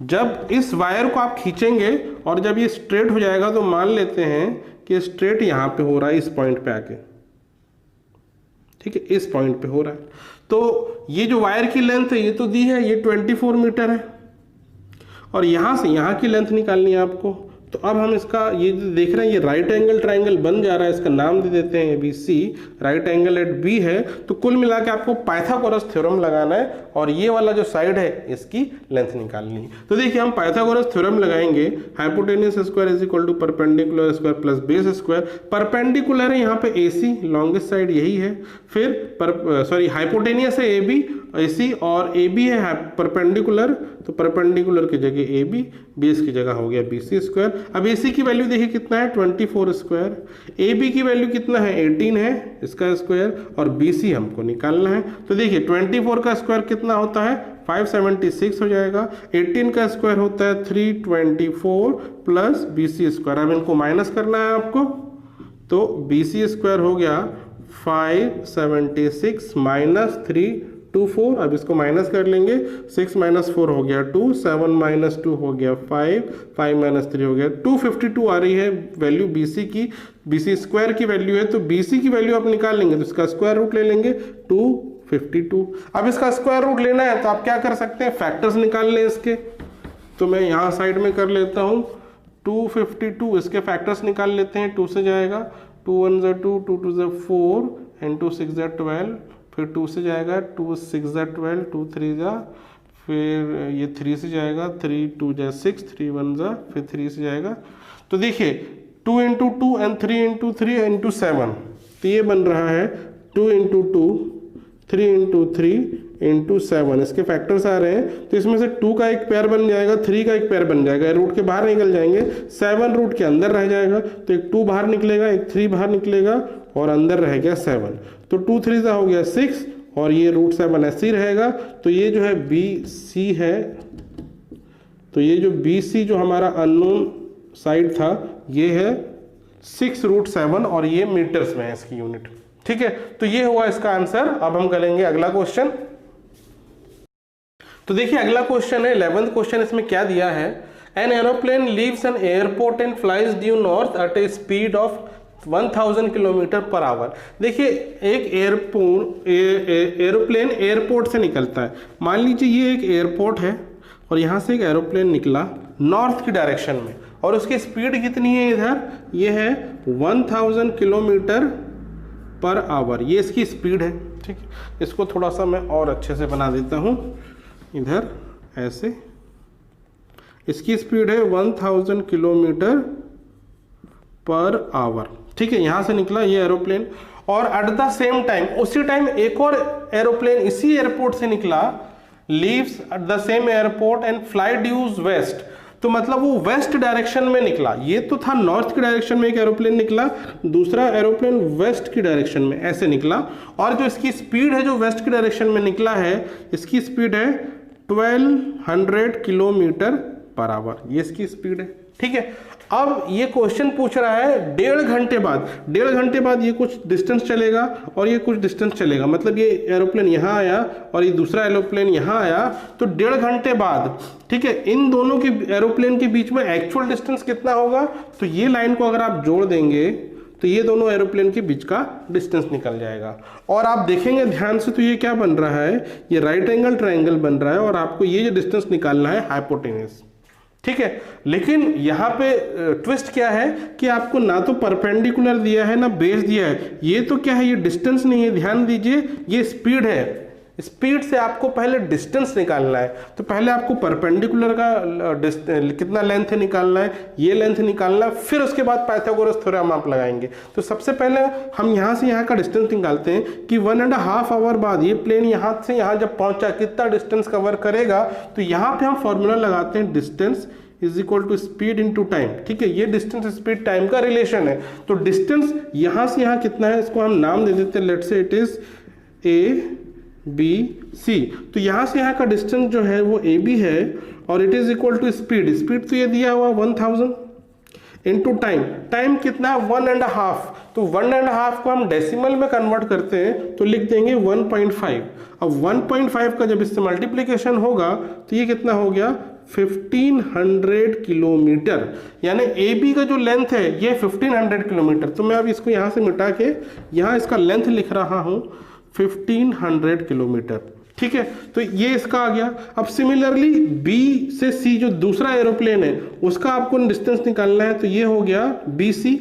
जब इस वायर को आप खींचेंगे और जब ये स्ट्रेट हो जाएगा तो मान लेते हैं कि स्ट्रेट यहां पे हो रहा है, इस पॉइंट पे आके। ठीक है, इस पॉइंट पे हो रहा है। तो ये जो वायर की लेंथ है ये तो दी है, ये 24 मीटर है और यहां से यहां की लेंथ निकालनी है आपको। तो अब हम इसका ये देख रहे हैं, ये राइट एंगल ट्राइंगल बन जा रहा है, इसका नाम दे देते हैं ABC, right angle at B है। तो कुल मिला के आपको पाइथागोरस थ्योरम लगाना है और ये वाला जो साइड है इसकी लेंथ निकालनी है। तो देखिए हम पाइथागोरस थ्योरम लगाएंगे, hypotenuse square is equal to perpendicular square plus base square. Perpendicular है यहाँ पे AC, लॉन्गेस्ट साइड यही है। फिर हाइपोटेनियस है AC और AB है परपेंडिकुलर, तो परपेंडिकुलर की जगह AB, बेस की जगह हो गया BC स्क्वायर। अब AC की वैल्यू देखिए कितना है 24 स्क्वायर, AB की वैल्यू कितना है 18 है इसका स्क्वायर और BC हमको निकालना है। तो देखिए 24 का स्क्वायर कितना होता है 576 हो जाएगा, 18 का स्क्वायर होता है 324 प्लस BC स्क्वायर। अब इनको माइनस करना है आपको, तो BC स्क्वायर हो गया 576 माइनस 324। अब इसको माइनस कर लेंगे, 6 माइनस 4 हो गया 2, 7 माइनस 2 हो गया 5, 5 माइनस 3 हो गया 252 आ रही है वैल्यू BC की। BC स्क्वायर की वैल्यू है तो BC की वैल्यू आप निकाल लेंगे तो इसका स्क्वायर रूट ले लेंगे 252। अब इसका स्क्वायर रूट लेना है तो आप क्या कर सकते हैं, फैक्टर्स निकाल लें इसके। तो मैं यहाँ साइड में कर लेता हूँ 252, इसके फैक्टर्स निकाल लेते हैं। 2 से जाएगा 2 1 ज़ा 2, 2 2 ज़ा 4 एंड 2 6 ज़ा 12, फिर 2 से जाएगा 2 6 ज़ा 12, 2 3 ज़ा, फिर ये 3 से जाएगा 3 2 ज़ा 6, 3 1 ज़ा, फिर 3 से जाएगा। तो देखिए 2 इंटू 2 एंड 3 इंटू 3 इंटू 7, तो ये बन रहा है 2 इंटू 2, 3 इंटू 3 इंटू 7। इसके फैक्टर्स आ रहे हैं तो इसमें से 2 का एक पेयर बन जाएगा, 3 का एक पेयर बन जाएगा, रूट के बाहर निकल जाएंगे, 7 रूट के अंदर रह जाएगा। तो एक 2 बाहर निकलेगा, एक 3 बाहर निकलेगा और अंदर रह गया 7। तो 2 3 ज़ा हो गया 6 और ये रूट 7 ऐसे ही रहेगा। तो ये जो है BC है, तो ये जो BC जो हमारा अननोन साइड था ये है 6 रूट 7 और ये मीटर्स में है इसकी यूनिट। ठीक है, तो ये हुआ इसका आंसर। अब हम करेंगे अगला क्वेश्चन। तो देखिए अगला क्वेश्चन है 11th क्वेश्चन। इसमें क्या दिया है, an aeroplane leaves an airport and flies due north at a speed of 1000 kilometre per hour. देखिए एक एरोप्लेन एयरपोर्ट से निकलता है। मान लीजिए ये एक एयरपोर्ट है और यहाँ से एक एरोप्लेन निकला नॉर्थ की डायरेक्शन में और उसकी स्पीड कितनी है, इधर ये है 1000 किलोमीटर पर आवर, ये इसकी स्पीड है। ठीक है, इसको थोड़ा सा मैं और अच्छे से बना देता हूँ, इधर ऐसे, इसकी स्पीड है 1000 किलोमीटर पर आवर। ठीक है, यहाँ से निकला ये एरोप्लेन और एट द सेम टाइम उसी टाइम एक और एरोप्लेन इसी एयरपोर्ट से निकला, leaves at the same airport and fly dues west, तो मतलब वो वेस्ट डायरेक्शन में निकला। ये तो था नॉर्थ की डायरेक्शन में एक एरोप्लेन निकला, दूसरा एरोप्लेन वेस्ट की डायरेक्शन में ऐसे निकला, और जो इसकी स्पीड है जो वेस्ट की डायरेक्शन में निकला है, इसकी स्पीड है 1200 किलोमीटर पर आवर, ये इसकी स्पीड है। ठीक है, अब ये क्वेश्चन पूछ रहा है 1.5 घंटे बाद ये कुछ डिस्टेंस चलेगा और ये कुछ डिस्टेंस चलेगा, मतलब ये एरोप्लेन यहाँ आया और ये दूसरा एरोप्लेन यहाँ आया, तो 1.5 घंटे बाद, ठीक है, इन दोनों के एरोप्लेन के बीच में एक्चुअल डिस्टेंस कितना होगा, तो ये लाइन को अगर आप जोड़ देंगे तो ये दोनों एरोप्लेन के बीच का डिस्टेंस निकल जाएगा। और आप देखेंगे ध्यान से तो ये क्या बन रहा है, ये राइट एंगल ट्रायंगल बन रहा है और आपको ये जो डिस्टेंस निकालना है हाइपोटेन्यूज। ठीक है, लेकिन यहाँ पे ट्विस्ट क्या है कि आपको ना तो परपेंडिकुलर दिया है ना बेस दिया है, ये तो क्या है, ये डिस्टेंस नहीं है, ध्यान दीजिए, ये स्पीड है। स्पीड से आपको पहले डिस्टेंस निकालना है, तो पहले आपको परपेंडिकुलर का कितना लेंथ निकालना है, ये लेंथ निकालना है, फिर उसके बाद पाइथागोरस थ्योरम आप लगाएंगे। तो सबसे पहले हम यहाँ से यहाँ का डिस्टेंस निकालते हैं कि 1.5 आवर बाद ये प्लेन यहाँ से यहाँ जब पहुँचा कितना डिस्टेंस कवर करेगा, तो यहाँ पे हम फॉर्मूला लगाते हैं distance is equal to speed into time. ठीक है, ये डिस्टेंस स्पीड टाइम का रिलेशन है। तो डिस्टेंस यहाँ से यहाँ कितना है, इसको हम नाम दे देते हैं, let's say it is A B C. तो यहाँ से यहाँ का डिस्टेंस जो है वो ए बी है और it is equal to speed, speed तो ये दिया हुआ 1000 इनटू टाइम, टाइम कितना है 1.5, तो 1.5 को हम डेसिमल में कन्वर्ट करते हैं तो लिख देंगे 1.5। अब 1.5 का जब इससे मल्टीप्लीकेशन होगा तो ये कितना हो गया 1500 किलोमीटर, यानी ए बी का जो लेंथ है ये 1500 किलोमीटर। तो मैं अब इसको यहाँ से मिटा के यहाँ इसका लेंथ लिख रहा हूँ 1500 किलोमीटर। ठीक है, तो ये इसका आ गया। अब सिमिलरली बी से सी जो दूसरा एरोप्लेन है उसका आपको डिस्टेंस निकालना है, तो ये हो गया B C,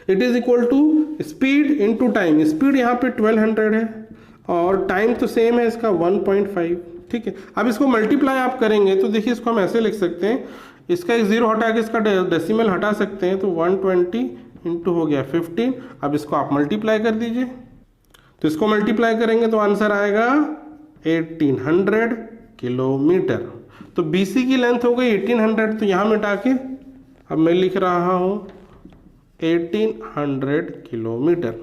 it is equal to speed into time, speed यहाँ पे 1200 है और टाइम तो सेम है इसका 1.5। ठीक है, अब इसको मल्टीप्लाई आप करेंगे तो देखिए इसको हम ऐसे लिख सकते हैं, इसका एक जीरो हटा के इसका डेसिमल हटा सकते हैं, तो 120 इंटू हो गया 15। अब इसको आप मल्टीप्लाई कर दीजिए, तो इसको मल्टीप्लाई करेंगे तो आंसर आएगा 1800 किलोमीटर। तो BC की लेंथ हो गई 1800, तो यहाँ मिटा के अब मैं लिख रहा हूँ 1800 किलोमीटर।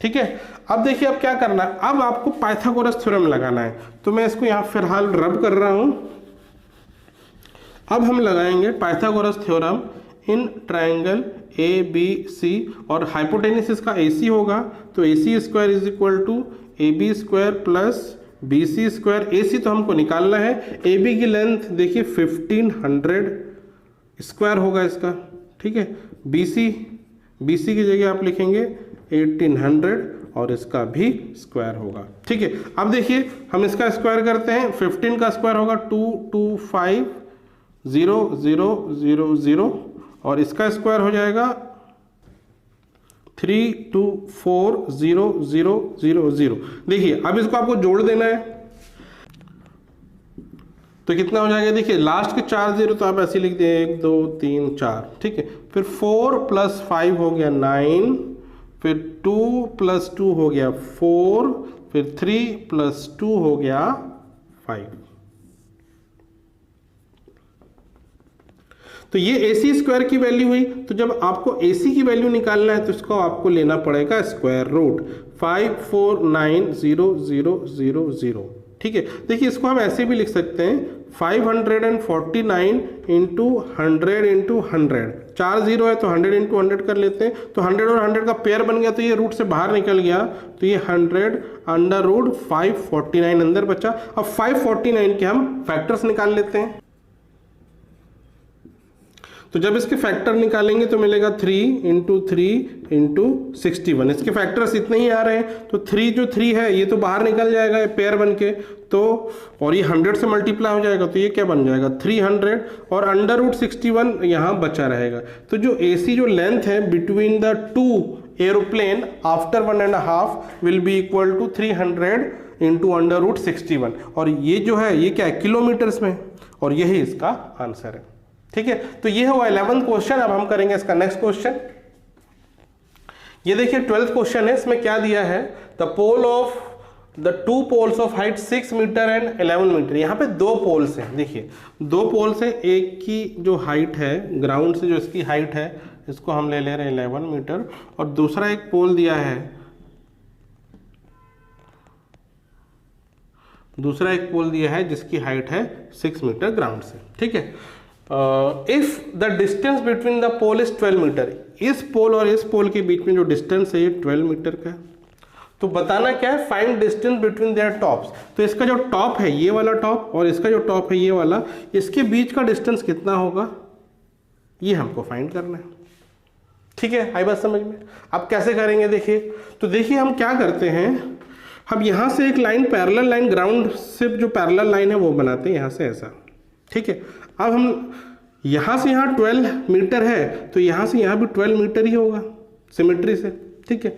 ठीक है, अब देखिए अब क्या करना है, अब आपको पाइथागोरस थ्योरम लगाना है, तो मैं इसको यहाँ फिलहाल रब कर रहा हूँ। अब हम लगाएंगे Pythagoras theorem in triangle ABC और हाइपोटेन्यूस इसका AC होगा, तो AC square is equal to AB square plus BC square. AC तो हमको निकालना है, AB की लेंथ देखिए 1500 स्क्वायर होगा इसका। ठीक है, BC की जगह आप लिखेंगे 1800 और इसका भी स्क्वायर होगा। ठीक है, अब देखिए हम इसका स्क्वायर करते हैं, 15 का स्क्वायर होगा 225,0,0,0,0 और इसका स्क्वायर हो जाएगा 324,0,0,0। देखिए अब इसको आपको जोड़ देना है, तो कितना हो जाएगा, देखिए लास्ट के 4 0 तो आप ऐसे लिख दें 1 2 3 4। ठीक है, फिर 4 + 5 हो गया 9, फिर 2 + 2 हो गया 4, फिर 3 + 2 हो गया 5। तो ये AC स्क्वायर की वैल्यू हुई। तो जब आपको AC की वैल्यू निकालना है तो इसको आपको लेना पड़ेगा स्क्वायर रूट 549,0,0,0। ठीक है, देखिए इसको हम ऐसे भी लिख सकते हैं 549 इंटू 100 इंटू 100, 4 0 है तो 100 इंटू 100 कर लेते हैं, तो 100 और 100 का पेयर बन गया, तो ये रूट से बाहर निकल गया, तो ये 100 अंडर रूट 549 अंदर बचा। अब 549 के हम फैक्टर्स निकाल लेते हैं, तो जब इसके फैक्टर निकालेंगे तो मिलेगा 3 इंटू 3 इंटू 61। इसके फैक्टर्स इतने ही आ रहे हैं, तो 3 है ये तो बाहर निकल जाएगा ये पेयर बन के, तो और ये 100 से मल्टीप्लाई हो जाएगा, तो ये क्या बन जाएगा 300 और अंडर रूट 61 यहाँ बचा रहेगा। तो जो AC जो लेंथ है between the two aeroplane after 1.5 will be equal to 300 into under root 61, और ये जो है ये क्या है किलोमीटर्स में, और यही इसका आंसर है। ठीक है, तो ये हुआ 11th क्वेश्चन। अब हम करेंगे इसका नेक्स्ट क्वेश्चन ये देखिए 12th क्वेश्चन है, इसमें क्या दिया है, the pole of the two poles of height 6 metre and 11 metre. यहाँ पे दो पोल्स हैं, देखिए दो पोल्स हैं, एक की जो हाइट है ग्राउंड से जो इसकी हाइट है इसको हम ले ले रहे हैं 11 मीटर, और दूसरा एक पोल दिया है, दूसरा एक पोल दिया है जिसकी हाइट है 6 मीटर ग्राउंड से, ठीक है। If the distance between the pole is 12 metre, इस पोल और इस पोल के बीच में जो डिस्टेंस है ये 12 मीटर का है। तो बताना क्या है, find distance between their tops. तो इसका जो टॉप है ये वाला टॉप और इसका जो टॉप है ये वाला, इसके बीच का डिस्टेंस कितना होगा ये हमको फाइंड करना है, ठीक है। आई बात समझ में। अब कैसे करेंगे देखिए, तो देखिए हम क्या करते हैं, हम यहाँ से एक लाइन पैरेलल लाइन ग्राउंड से जो पैरेलल लाइन है वो बनाते हैं यहाँ से ऐसा, ठीक है। अब हम यहाँ से यहाँ 12 मीटर है तो यहाँ से यहाँ भी 12 मीटर ही होगा सिमेट्री से, ठीक है।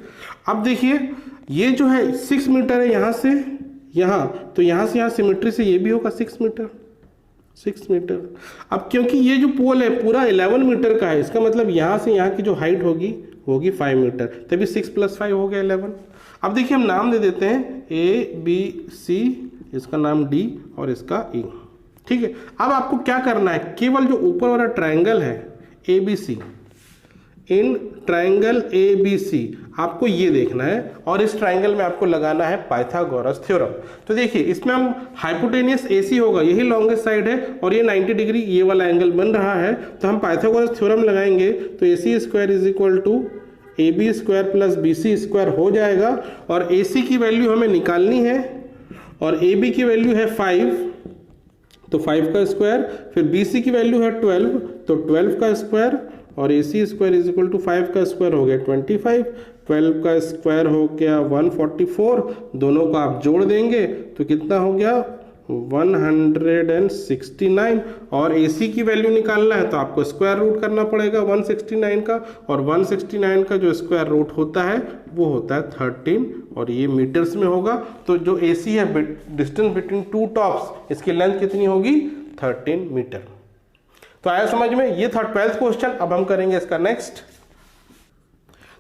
अब देखिए ये जो है 6 मीटर है यहाँ से यहाँ, तो यहाँ से यहाँ सिमेट्री से ये भी होगा 6 मीटर, 6 मीटर। अब क्योंकि ये जो पोल है पूरा 11 मीटर का है, इसका मतलब यहाँ से यहाँ की जो हाइट होगी 5 मीटर, तभी 6 + 5 हो गया 11। अब देखिए हम नाम दे देते हैं ABC, इसका नाम D और इसका E, ठीक है। अब आपको क्या करना है, केवल जो ऊपर वाला ट्रायंगल है ABC, इन ट्रायंगल ABC आपको ये देखना है और इस ट्रायंगल में आपको लगाना है पाइथागोरस थ्योरम। तो देखिए इसमें हम हाइपोटेनियस AC होगा, यही लॉन्गेस्ट साइड है और ये 90 डिग्री ये वाला एंगल बन रहा है, तो हम पाइथागोरस थ्योरम लगाएंगे तो AC² = AB² + BC² हो जाएगा। और AC की वैल्यू हमें निकालनी है और AB की वैल्यू है 5, तो 5 का स्क्वायर, फिर BC की वैल्यू है 12, तो 12 का स्क्वायर, और AC² = 5 का स्क्वायर हो गया 25, 12 का स्क्वायर हो गया 144, दोनों को आप जोड़ देंगे तो कितना हो गया 169, और AC की वैल्यू निकालना है तो आपको स्क्वायर रूट करना पड़ेगा 169 का, और 169 का जो स्क्वायर रूट होता है वो होता है 13, और ये मीटर्स में होगा। तो जो AC है डिस्टेंस बिटवीन टू टॉप्स, इसकी लेंथ कितनी होगी 13 मीटर। तो आया समझ में, ये था 12th क्वेश्चन। अब हम करेंगे इसका नेक्स्ट।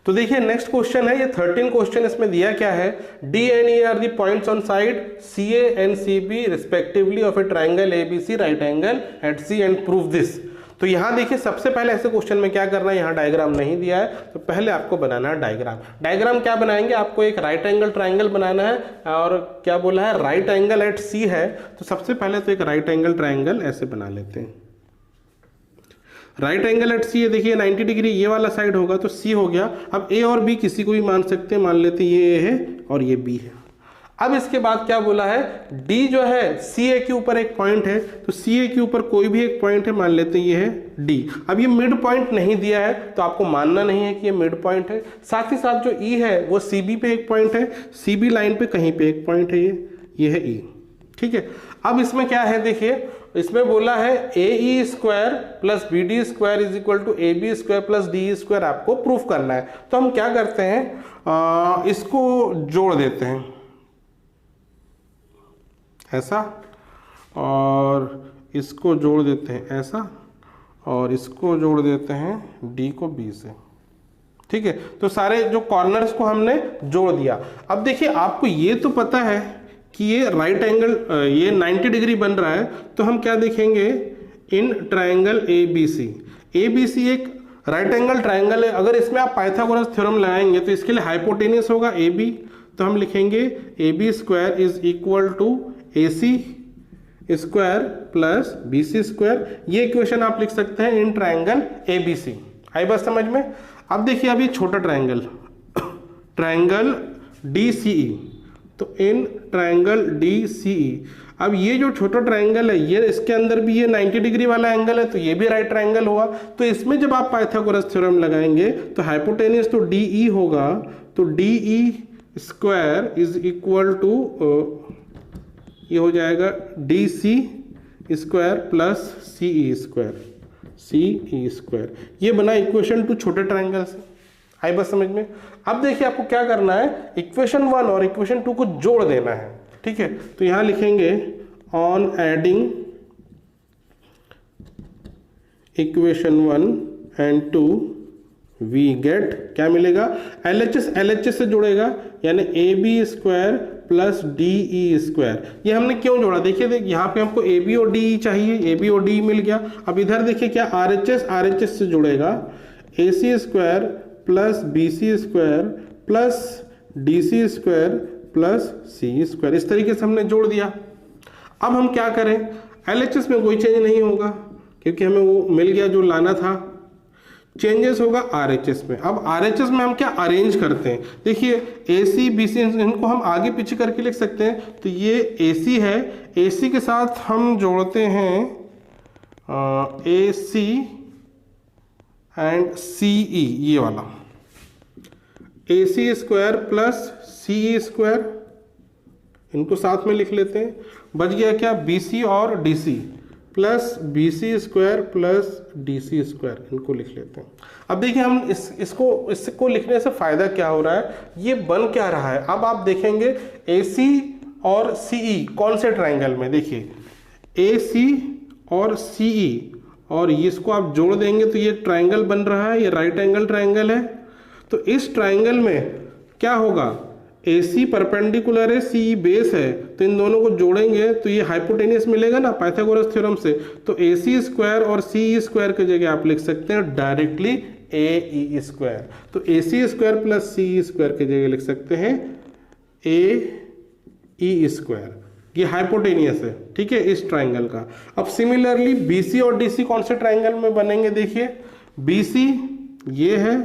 तो देखिए नेक्स्ट क्वेश्चन है, ये 13 क्वेश्चन, इसमें दिया क्या है, D and E are the points on side CA and CB respectively of a triangle ABC right angle at C and prove this। तो यहाँ देखिए सबसे पहले ऐसे क्वेश्चन में क्या करना है, यहाँ डायग्राम नहीं दिया है तो पहले आपको बनाना है डायग्राम। डायग्राम क्या बनाएंगे, आपको एक राइट एंगल ट्राइंगल बनाना है, और क्या बोला है राइट एंगल एट C है, तो सबसे पहले तो एक राइट एंगल ट्राइंगल ऐसे बना लेते हैं। राइट एंगल एट C है, देखिए 90 डिग्री ये वाला साइड होगा तो C हो गया। अब A और B किसी को भी मान सकते हैं, मान लेते हैं ये A है और ये B है। अब इसके बाद क्या बोला है, D जो है CA के ऊपर एक पॉइंट है, तो CA के ऊपर कोई भी एक पॉइंट है, मान लेते हैं ये है D। अब ये मिड पॉइंट नहीं दिया है तो आपको मानना नहीं है कि ये मिड पॉइंट है। साथ ही साथ जो E है वो CB पे एक पॉइंट है, CB लाइन पे कहीं पे एक पॉइंट है, ये है E, ठीक है। अब इसमें क्या है देखिए, इसमें बोला है AE² + BD² = AB² + DE² आपको प्रूफ करना है। तो हम क्या करते हैं, इसको जोड़ देते हैं ऐसा, और इसको जोड़ देते हैं ऐसा, और इसको जोड़ देते हैं D को B से, ठीक है। तो सारे जो कॉर्नर्स को हमने जोड़ दिया। अब देखिए आपको ये तो पता है कि ये राइट एंगल ये 90 डिग्री बन रहा है, तो हम क्या देखेंगे, इन ट्रायंगल ABC। ABC एक राइट एंगल ट्रायंगल है, अगर इसमें आप पाइथागोरस थ्योरम लगाएंगे तो इसके लिए हाइपोटेनियस होगा AB, तो हम लिखेंगे AB² = AC² + BC²। ये इक्वेशन आप लिख सकते हैं इन ट्रायंगल ABC। आई बात समझ में। अब देखिए अभी छोटा ट्रायंगल ट्रायंगल DCE, तो इन ट्रायंगल DCE, अब ये जो छोटा ट्रायंगल है ये इसके अंदर भी ये 90 डिग्री वाला एंगल है, तो ये भी राइट ट्रायंगल हुआ। तो इसमें जब आप पाइथागोरस थ्योरम लगाएंगे तो हाइपोटेनियस तो DE होगा, तो DE² = ये हो जाएगा DC² + CE²। ये बना इक्वेशन 2 छोटे ट्रायंगल से। आई बस समझ में। अब देखिए आपको क्या करना है, इक्वेशन 1 और इक्वेशन 2 को जोड़ देना है, ठीक है। तो यहां लिखेंगे on adding equation 1 and 2 we get क्या मिलेगा, LHS से जुड़ेगा यानी AB² प्लस DE स्क्वायर। ये हमने क्यों जोड़ा, देखिए यहाँ पे हमको AB और DE चाहिए, AB और DE मिल गया। अब इधर देखिए क्या RHS से जुड़ेगा AC² plus BC² plus DC² plus CE²। इस तरीके से हमने जोड़ दिया। अब हम क्या करें, LHS में कोई चेंज नहीं होगा क्योंकि हमें वो मिल गया जो लाना था, चेंजेस होगा RHS में। अब RHS में हम क्या अरेंज करते हैं, देखिए AC BC इनको हम आगे पीछे करके लिख सकते हैं। तो ये AC है, AC के साथ हम जोड़ते हैं AC एंड CE, ये वाला AC² प्लस CE², इनको साथ में लिख लेते हैं। बच गया क्या, BC और DC plus BC² plus DC², इनको लिख लेते हैं। अब देखिए हम इसको लिखने से फायदा क्या हो रहा है, ये बन क्या रहा है। अब आप देखेंगे AC और CE कौन से ट्राइंगल में, देखिए AC और CE और इसको आप जोड़ देंगे तो ये ट्राइंगल बन रहा है, ये राइट एंगल ट्राइंगल है। तो इस ट्राइंगल में क्या होगा, AC परपेंडिकुलर है, CE बेस है, तो इन दोनों को जोड़ेंगे तो ये हाइपोटेनियस मिलेगा ना पाइथागोरस थ्योरम से। तो AC² और CE² की जगह आप लिख सकते हैं डायरेक्टली AE²। तो AC² प्लस CE² की जगह लिख सकते हैं AE²। ये हाइपोटेनियस है, ठीक है, इस ट्राइंगल का। अब सिमिलरली BC और DC कौन से ट्राइंगल में बनेंगे, देखिए BC ये है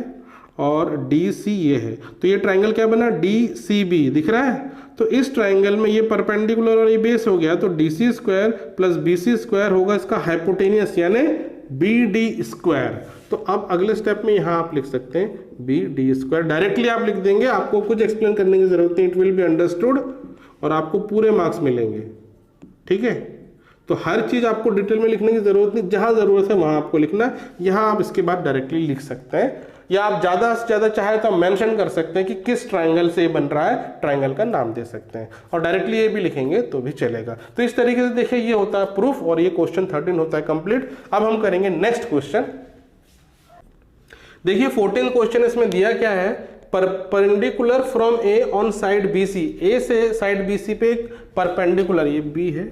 और DC ये है, तो ये ट्राइंगल क्या बना, DCB दिख रहा है। तो इस ट्राइंगल में ये परपेंडिकुलर और ये बेस हो गया, तो DC² प्लस BC² होगा इसका हाइपोटेनियस यानी BD²। तो अब अगले स्टेप में यहाँ आप लिख सकते हैं BD², डायरेक्टली आप लिख देंगे, आपको कुछ एक्सप्लेन करने की जरूरत नहीं, इट विल बी अंडरस्टूड और आपको पूरे मार्क्स मिलेंगे, ठीक है। तो हर चीज आपको डिटेल में लिखने की जरूरत नहीं, जहां जरूरत है वहां आपको लिखना। यहाँ आप इसके बाद डायरेक्टली लिख सकते हैं, या आप ज्यादा से ज्यादा चाहे तो मेंशन कर सकते हैं कि किस ट्राइंगल से ये बन रहा है, ट्राइंगल का नाम दे सकते हैं और डायरेक्टली ये भी लिखेंगे तो भी चलेगा। तो इस तरीके से देखिए ये होता है प्रूफ और ये क्वेश्चन 13 होता है कंप्लीट। अब हम करेंगे नेक्स्ट क्वेश्चन। देखिए 14 क्वेश्चन इसमें दिया क्या है, perpendicular from A on side BC, A से साइड BC पे एक परपेंडिकुलर, ये B है,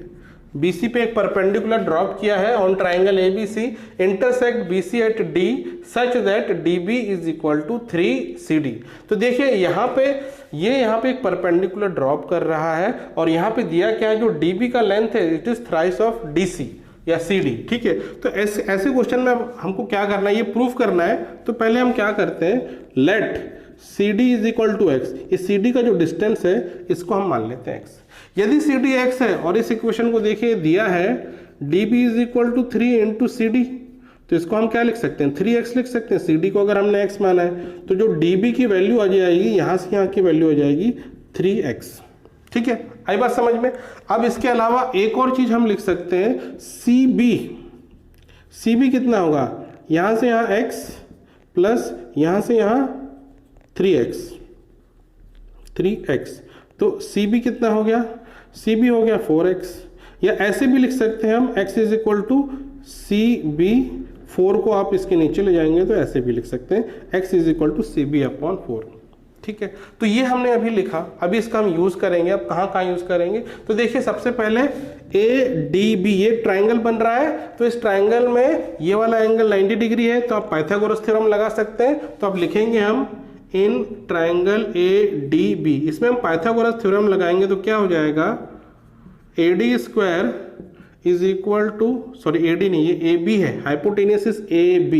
BC पे एक परपेंडिकुलर ड्रॉप किया है on triangle ABC, intersect BC at D such that DB is equal to 3CD। तो देखिए यहाँ पे एक परपेंडिकुलर ड्रॉप कर रहा है और यहाँ पे दिया क्या है, जो DB का लेंथ है it is thrice of DC या CD, ठीक है। तो ऐसे क्वेश्चन में हमको क्या करना है, ये प्रूफ करना है। तो पहले हम क्या करते हैं, let CD is equal to x, इस CD का जो डिस्टेंस है इसको हम मान लेते हैं x। यदि CD x है और इस इक्वेशन को देखिए दिया है DB is equal to 3 into CD, तो इसको हम क्या लिख सकते हैं, 3x लिख सकते हैं। CD को अगर हमने x माना है तो जो DB की वैल्यू आ जाएगी, यहाँ से यहाँ की वैल्यू आ जाएगी 3x, ठीक है, आई बात समझ में। अब इसके अलावा एक और चीज हम लिख सकते हैं CB कितना होगा, यहाँ से यहाँ x प्लस यहाँ से यहाँ 3x, तो CB कितना हो गया, CB हो गया 4x। या ऐसे भी लिख सकते हैं हम x is equal to CB, 4 को आप इसके नीचे ले जाएंगे तो ऐसे भी लिख सकते हैं x is equal to CB upon 4, ठीक है। तो ये हमने अभी लिखा, अभी इसका हम यूज करेंगे। अब कहाँ यूज करेंगे, तो देखिए सबसे पहले ADB, ये ट्राइंगल बन रहा है, तो इस ट्राइंगल में ये वाला एंगल 90 डिग्री है, तो आप पाइथागोरस थ्योरम लगा सकते हैं। तो अब लिखेंगे हम इन ट्राइंगल ADB, इसमें हम पाइथागोरस थ्योरम लगाएंगे तो क्या हो जाएगा, AD² is equal to, sorry AD नहीं, ये AB है, हाइपोटेनियस इज AB,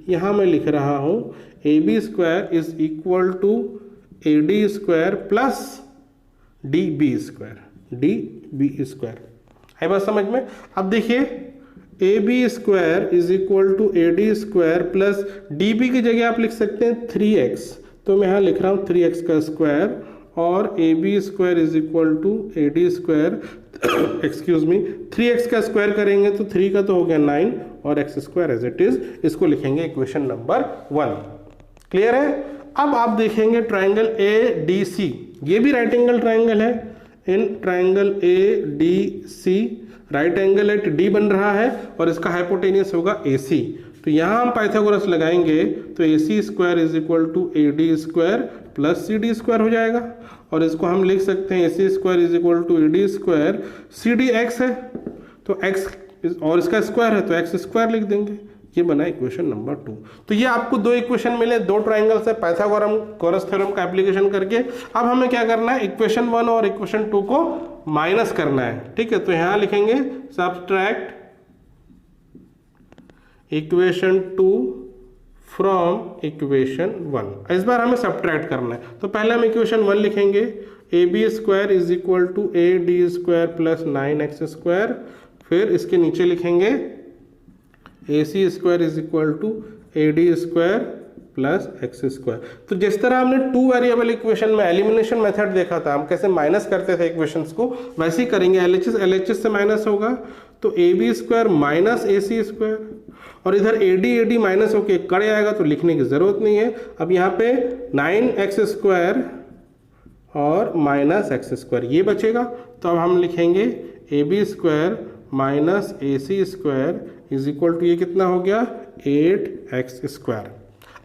यहाँ मैं लिख रहा हूँ AB² is equal to AD² plus DB², है बात समझ में। अब देखिए AB² is equal to AD² plus DB की जगह आप लिख सकते हैं 3x, तो मैं यहाँ लिख रहा हूँ 3x का स्क्वायर और AB² is equal to AD² excuse me 3x का स्क्वायर करेंगे तो 3 का तो हो गया 9 और x² एज इट इज, इसको लिखेंगे इक्वेशन नंबर 1। क्लियर है। अब आप देखेंगे ट्राइंगल ADC, ये भी राइट एंगल ट्राइंगल है। In triangle ADC right angle at D बन रहा है और इसका हाइपोटेनियस होगा AC। तो यहाँ हम पाइथागोरस लगाएंगे तो AC² is equal to AD² plus CD² हो जाएगा, और इसको हम लिख सकते हैं AC² is equal to AD², CD x है तो x और इसका स्क्वायर है तो x² लिख देंगे। ये बना इक्वेशन नंबर 2। तो ये आपको दो इक्वेशन मिले, दो ट्राइंगल से पाइथागोरस थ्योरम का एप्लीकेशन करके। अब हमें क्या करना है, इक्वेशन 1 और इक्वेशन 2 को माइनस करना है। ठीक है, तो यहां लिखेंगे सब्ट्रैक्ट इक्वेशन 2 फ्रॉम इक्वेशन 1। इस बार हमें सब्ट्रैक्ट करना है, तो पहले हम इक्वेशन 1 लिखेंगे AB² is equal to AD² plus 9x²। फिर इसके नीचे लिखेंगे AC² is equal to AD² plus x²। तो जिस तरह हमने 2 वेरिएबल इक्वेशन में एलिमिनेशन मेथड देखा था, हम कैसे माइनस करते थे इक्वेशंस को, वैसे ही करेंगे। LHS से माइनस होगा तो AB² माइनस AC², और इधर AD माइनस होके कड़ आएगा तो लिखने की जरूरत नहीं है। अब यहाँ पे 9x² और माइनस x² ये बचेगा, तो अब हम लिखेंगे AB² minus AC² is equal to ये कितना हो गया 8x²।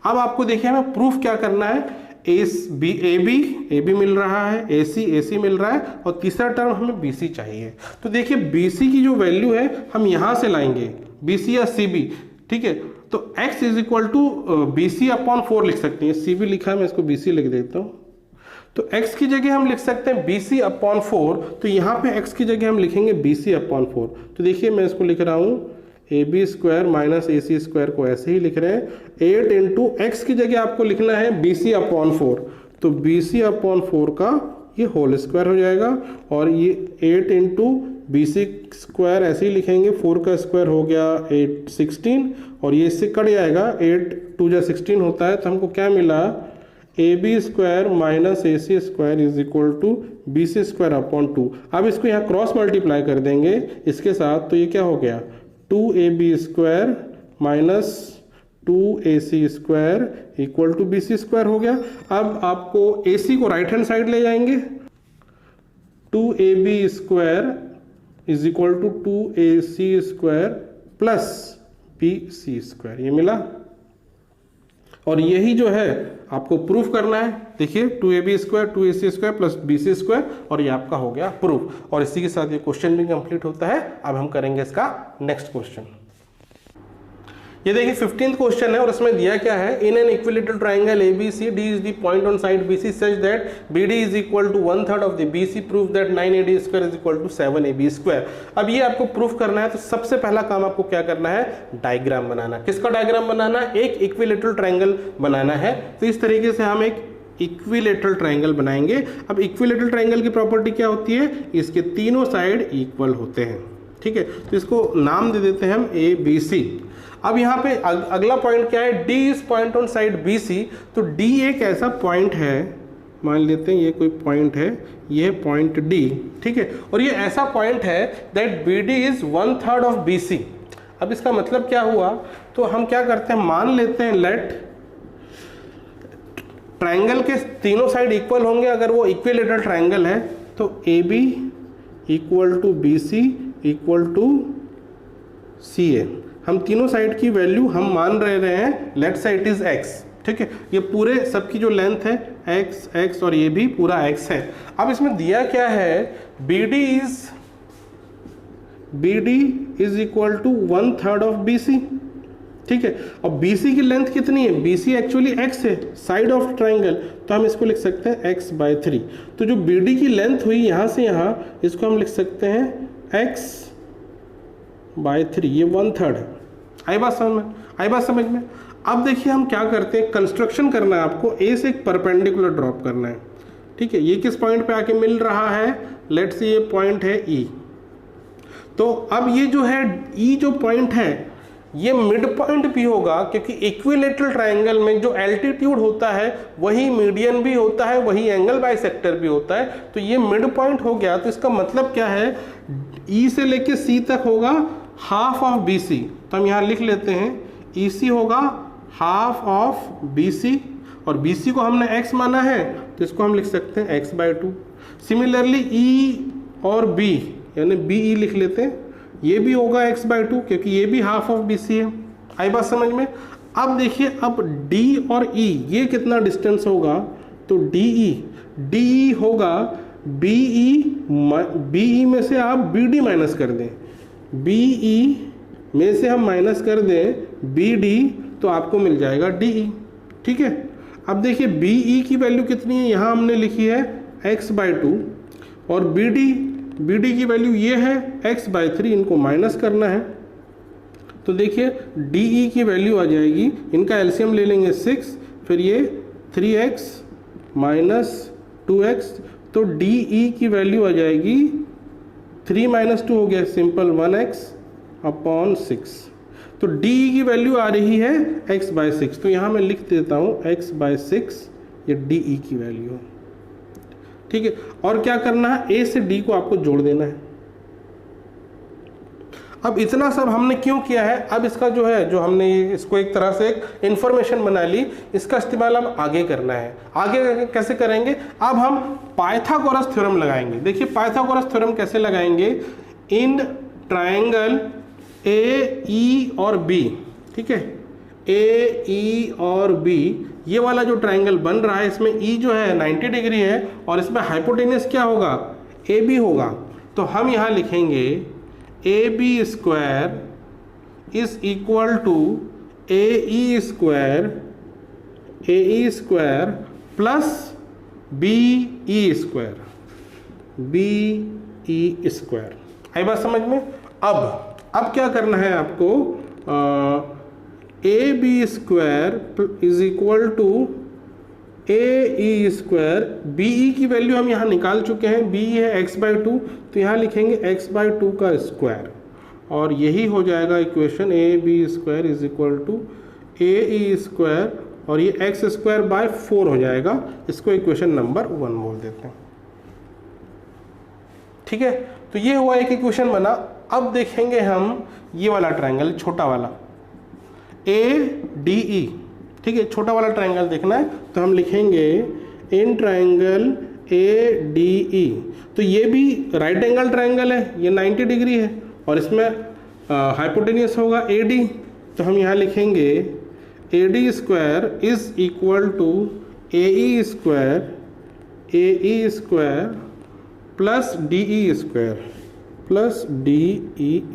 अब आपको देखिए हमें प्रूफ क्या करना है, AB मिल रहा है, AC मिल रहा है, और तीसरा टर्म हमें BC चाहिए। तो देखिए BC की जो वैल्यू है हम यहाँ से लाएंगे, BC या CB। ठीक है, तो x is equal to BC/4 लिख सकते हैं। CB लिखा है, मैं इसको BC लिख देता हूँ। तो x की जगह हम लिख सकते हैं BC/4, तो यहाँ पे x की जगह हम लिखेंगे BC/4। तो देखिए मैं इसको लिख रहा हूँ AB² माइनस AC² को ऐसे ही लिख रहे हैं। 8 इंटू एक्स की जगह आपको लिखना है BC/4, तो BC/4 का ये होल स्क्वायर हो जाएगा, और ये 8 इंटू BC² ऐसे ही लिखेंगे, 4 का स्क्वायर हो गया 8 16, और ये इससे कट जाएगा, 8 2 जा 16 होता है। तो हमको क्या मिला, AB² minus AC² is equal to BC²/2। अब इसको यहाँ क्रॉस मल्टीप्लाई कर देंगे इसके साथ, तो ये क्या हो गया 2AB² minus 2AC² equal to BC² हो गया। अब आपको AC को राइट हैंड साइड ले जाएंगे, 2AB² is equal to 2AC² plus BC², ये मिला। और यही जो है आपको प्रूफ करना है। देखिए 2AB² 2AC² प्लस BC², और ये आपका हो गया प्रूफ। और इसी के साथ ये क्वेश्चन भी कंप्लीट होता है। अब हम करेंगे इसका नेक्स्ट क्वेश्चन। ये देखिए 15th क्वेश्चन है, और इसमें दिया क्या है, in an equilateral triangle ABC, D is the point on side BC such that BD is equal to 1/3 of the BC, prove that 9AD² is equal to 7AB²। अब ये आपको प्रूफ करना है, तो सबसे पहला काम आपको क्या करना है, डायग्राम बनाना। किसका डायग्राम बनाना, एक इक्विलेटरल ट्राइंगल बनाना है। तो इस तरीके से हम एक इक्विलेटरल ट्राइंगल बनाएंगे। अब इक्विलेटरल ट्राइंगल की प्रॉपर्टी क्या होती है, इसके तीनों साइड इक्वल होते हैं। ठीक है, तो इसको नाम दे देते हैं हम ABC। अब यहाँ पे अगला पॉइंट क्या है, D is point on side BC। तो D एक ऐसा पॉइंट है, मान लेते हैं ये कोई पॉइंट है, ये पॉइंट D। ठीक है, और ये ऐसा पॉइंट है that BD is 1/3 of BC। अब इसका मतलब क्या हुआ, तो हम क्या करते हैं, मान लेते हैं लेट ट्राइंगल के तीनों साइड इक्वल होंगे। अगर वो इक्विलेटरल ट्राइंगल है तो AB equal to BC equal to CA। हम तीनों साइड की वैल्यू हम मान रहे हैं, लेट से इट इज x। ठीक है, ये पूरे सबकी जो लेंथ है x और ये भी पूरा x है। अब इसमें दिया क्या है, BD is equal to 1/3 of BC। ठीक है, और BC की लेंथ कितनी है, BC एक्चुअली x है, साइड ऑफ ट्राइंगल, तो हम इसको लिख सकते हैं x/3। तो जो BD की लेंथ हुई यहाँ से यहाँ, इसको हम लिख सकते हैं x/3, ये 1/3 है। आई बात समझ में। अब देखिए हम क्या करते हैं, कंस्ट्रक्शन करना है आपको, A से एक परपेंडिकुलर ड्रॉप करना है। ठीक है, ये किस पॉइंट पे आके मिल रहा है, लेट से ये पॉइंट है E। तो अब ये जो है E जो पॉइंट है, ये मिड पॉइंट भी होगा, क्योंकि इक्विलेटरल ट्राइंगल में जो एल्टीट्यूड होता है वही मीडियन भी होता है, वही एंगल बाइसेक्टर भी होता है। तो ये मिड पॉइंट हो गया, तो इसका मतलब क्या है, E से लेके C तक होगा हाफ ऑफ BC। तो हम यहाँ लिख लेते हैं EC होगा हाफ ऑफ BC, और BC को हमने x माना है, तो इसको हम लिख सकते हैं x/2। सिमिलरली E और B यानी BE लिख लेते हैं, ये भी होगा x/2, क्योंकि ये भी हाफ ऑफ BC है। आई बात समझ में। अब देखिए, अब D और E ये कितना डिस्टेंस होगा, तो DE होगा BE में से आप BD माइनस कर दें, BE में से हम माइनस कर दें BD, तो आपको मिल जाएगा DE। ठीक है, अब देखिए BE की वैल्यू कितनी है, यहाँ हमने लिखी है x/2 और BD की वैल्यू ये है x/3, इनको माइनस करना है। तो देखिए DE की वैल्यू आ जाएगी, इनका एलसीएम ले लेंगे 6, फिर ये 3x माइनस 2x, तो DE की वैल्यू आ जाएगी 3 माइनस 2 हो गया सिंपल 1x/6। तो DE की वैल्यू आ रही है x/6, तो यहाँ मैं लिख देता हूँ x/6, ये DE की वैल्यू है। ठीक है, और क्या करना है, A से D को आपको जोड़ देना है। अब इतना सब हमने क्यों किया है, अब इसका जो है, जो हमने इसको एक तरह से एक इंफॉर्मेशन बना ली, इसका इस्तेमाल हम आगे करना है। आगे कैसे करेंगे, अब हम पाइथागोरस थ्योरम लगाएंगे। देखिए पाइथागोरस थ्योरम कैसे लगाएंगे, इन ट्रायंगल AE और B, ठीक है, AE और B, ये वाला जो ट्रायंगल बन रहा है, इसमें E जो है 90 डिग्री है और इसमें हाइपोटेनस क्या होगा, AB होगा। तो हम यहाँ लिखेंगे AB square is equal to AE square plus BE square. आई बात समझ में। अब क्या करना है आपको, AB square is equal to AE square, BE की वैल्यू हम यहाँ निकाल चुके हैं, BE है x/2, तो यहाँ लिखेंगे x/2 का स्क्वायर, और यही हो जाएगा equation AB square is equal to AE square, और ये x²/4 हो जाएगा। इसको इक्वेशन नंबर 1 बोल देते हैं। ठीक है, तो ये हुआ एक इक्वेशन बना। अब देखेंगे हम ये वाला ट्रायंगल, छोटा वाला ADE, ठीक है, छोटा वाला ट्रायंगल देखना है, तो हम लिखेंगे इन ट्रायंगल ADE। तो ये भी राइट एंगल ट्रायंगल है, ये 90 डिग्री है और इसमें हाइपोटेनियस होगा AD, तो हम यहाँ लिखेंगे AD square is equal to AE square plus DE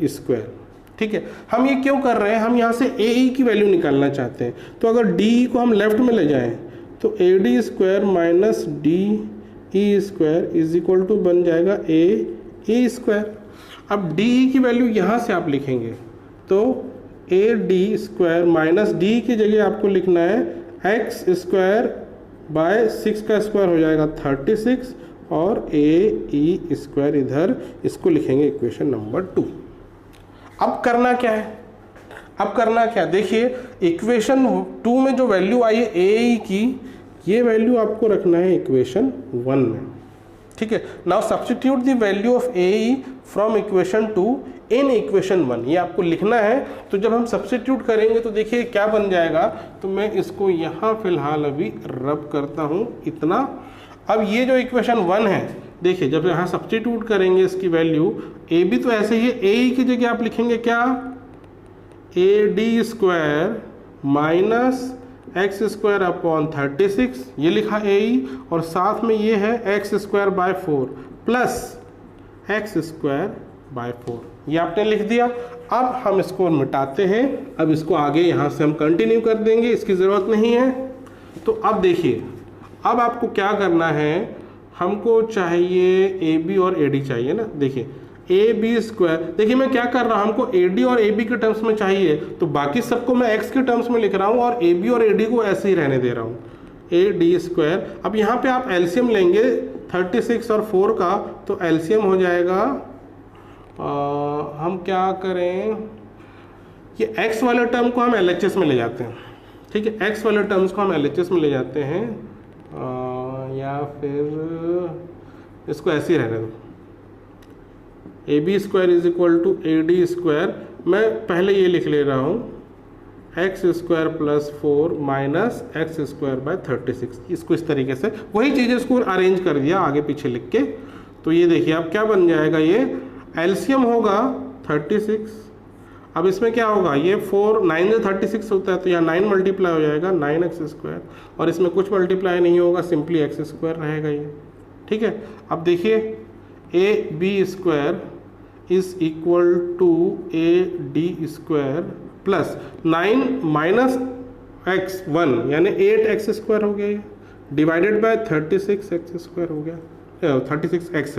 square. ठीक है, हम ये क्यों कर रहे हैं, हम यहाँ से AE की वैल्यू निकालना चाहते हैं। तो अगर DE को हम लेफ्ट में ले जाएं तो AD square minus DE square is equal to बन जाएगा AE स्क्वायर। अब DE की वैल्यू यहाँ से आप लिखेंगे, तो AD स्क्वायर माइनस DE की जगह आपको लिखना है x²/6 का स्क्वायर हो जाएगा 36, और AE स्क्वायर इधर, इसको लिखेंगे इक्वेशन नंबर 2। अब करना क्या है, देखिए इक्वेशन 2 में जो वैल्यू आई है AE की, ये वैल्यू आपको रखना है इक्वेशन 1 में। ठीक है, now substitute the value of AE from equation 2 in equation 1, ये आपको लिखना है। तो जब हम सब्स्टिट्यूट करेंगे तो देखिए क्या बन जाएगा, तो मैं इसको यहाँ फिलहाल अभी रब करता हूँ इतना। अब ये जो इक्वेशन 1 है, देखिए जब यहाँ सब्स्टिट्यूट करेंगे इसकी वैल्यू, AB तो ऐसे ही है, AE की जगह आप लिखेंगे क्या, AD स्क्वायर माइनस x²/36, ये लिखा AE, और साथ में ये है x²/4 प्लस x²/4, ये आपने लिख दिया। अब हम इसको मिटाते हैं, अब इसको आगे यहाँ से हम कंटिन्यू कर देंगे, इसकी ज़रूरत नहीं है। तो अब देखिए, अब आपको क्या करना है, हमको चाहिए AB और AD चाहिए ना। देखिए AB स्क्वायर, देखिए मैं क्या कर रहा हूँ, हमको AD और AB के टर्म्स में चाहिए, तो बाकी सबको मैं x के टर्म्स में लिख रहा हूँ और AB और AD को ऐसे ही रहने दे रहा हूँ, AD स्क्वायर। अब यहाँ पे आप एलसीएम लेंगे 36 और 4 का, तो एलसीएम हो जाएगा, हम क्या करें, ये x वाले टर्म को हम LHS में ले जाते हैं। ठीक है, x वाले टर्म्स को हम LHS में ले जाते हैं, या फिर इसको ऐसे ही रहने दो, AB square is equal to AD square. मैं पहले ये लिख ले रहा हूँ x²+4 माइनस x²/36, इसको इस तरीके से वही चीज़ें इसको अरेंज कर दिया आगे पीछे लिख के। तो ये देखिए अब क्या बन जाएगा, ये एलसीएम होगा 36 अब इसमें क्या होगा, ये 4 9 से 36 होता है, तो यहाँ 9 मल्टीप्लाई हो जाएगा 9x², और इसमें कुछ मल्टीप्लाई नहीं होगा, सिंपली x² रहेगा ये। ठीक है, अब देखिए AB² is equal to AD² plus 9 minus x1 यानी 8x² हो गया, ये डिवाइडेड बाय 36x² हो गया, 36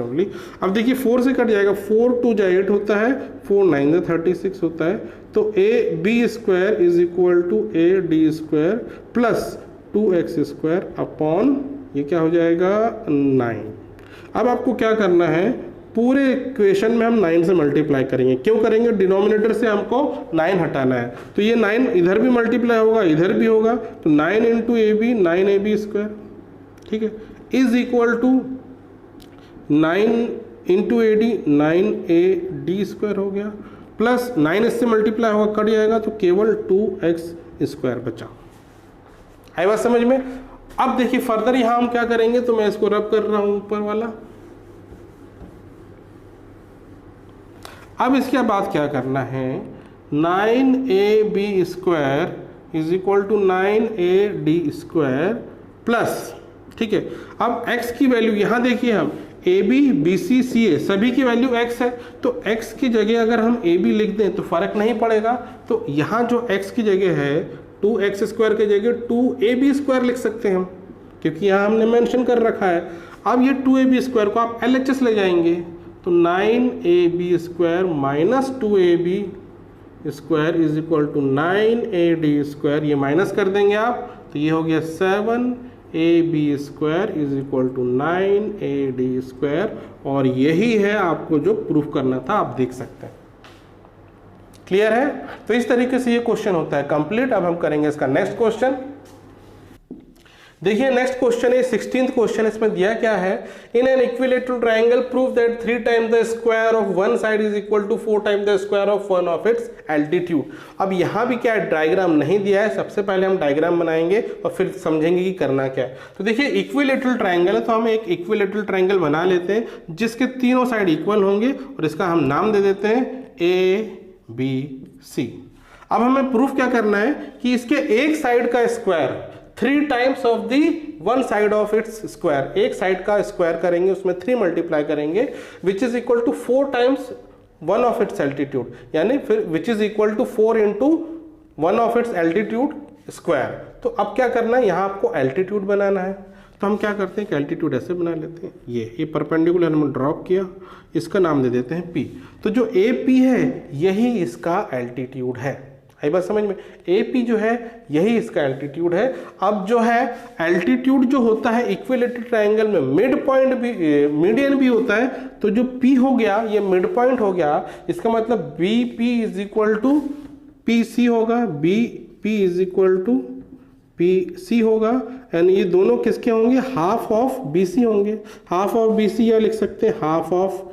ओनली। अब देखिए 4 से कट जाएगा, 4 2 जा 8 होता है, 4 9 जा 36 होता है, तो AB² is equal to AD² plus 2x² upon ये क्या हो जाएगा 9। अब आपको क्या करना है, पूरे इक्वेशन में हम 9 से मल्टीप्लाई करेंगे। क्यों करेंगे, डिनोमिनेटर से हमको 9 हटाना है, तो ये 9 इधर भी मल्टीप्लाई होगा, इधर भी होगा, तो 9 इंटू AB 9AB², ठीक है, is equal to 9 into AD 9AD² हो गया, प्लस 9 इससे मल्टीप्लाई होगा, कट जाएगा, तो केवल 2x² बचा। है बात समझ में। अब देखिए फर्दर यहां हम क्या करेंगे, तो मैं इसको रब कर रहा हूं ऊपर वाला। अब इसके बाद क्या करना है, 9AB² is equal to 9AD² plus, ठीक है, अब x की वैल्यू यहाँ देखिए, हम AB BC CA सभी की वैल्यू x है, तो x की जगह अगर हम AB लिख दें तो फर्क नहीं पड़ेगा, तो यहाँ जो x की जगह है 2x² की जगह 2AB² लिख सकते हैं हम, क्योंकि यहाँ हमने मेंशन कर रखा है। अब ये 2AB² को आप LHS ले जाएंगे, तो 9AB² minus 2AB² is equal to 9AD², ये माइनस कर देंगे आप, तो ये हो गया 7AB² is equal to 9AD², और यही है आपको जो प्रूफ करना था, आप देख सकते हैं। क्लियर है। तो इस तरीके से ये क्वेश्चन होता है कंप्लीट। अब हम करेंगे इसका नेक्स्ट क्वेश्चन। देखिए नेक्स्ट क्वेश्चन है 16th क्वेश्चन। इसमें दिया क्या है, in an equilateral triangle prove that 3 times the square of one side is equal to 4 times the square of one of its altitude. अब यहाँ भी क्या है, डायग्राम नहीं दिया है, सबसे पहले हम डायग्राम बनाएंगे और फिर समझेंगे कि करना क्या है। तो देखिए इक्विलेटरल ट्रायंगल है, तो हम एक इक्विलेटरल ट्रायंगल बना लेते हैं जिसके तीनों साइड इक्वल होंगे, और इसका हम नाम दे देते हैं ABC। अब हमें प्रूफ क्या करना है कि इसके एक साइड का square 3 times of the one side of its square, एक साइड का स्क्वायर करेंगे, उसमें 3 मल्टीप्लाई करेंगे, which is equal to 4 times one of its altitude, यानी फिर which is equal to 4 into one of its altitude square. तो अब क्या करना है, यहाँ आपको एल्टीट्यूड बनाना है, तो हम क्या करते हैं कि एल्टीट्यूड ऐसे बना लेते हैं, ये परपेंडिकुलर हमने ड्रॉप किया, इसका नाम दे देते हैं P। तो जो AP है यही इसका एल्टीट्यूड है, आई बात समझ में। AP जो है यही इसका एल्टीट्यूड है। अब जो है एल्टीट्यूड जो होता है इक्विलेटरल ट्रायंगल में मिड पॉइंट भी, मीडियन भी होता है, तो जो P हो गया ये मिड पॉइंट हो गया, इसका मतलब BP is equal to PC होगा, BP is equal to PC होगा, एंड ये दोनों किसके होंगे, हाफ ऑफ BC होंगे। हाफ ऑफ BC या लिख सकते हैं हाफ ऑफ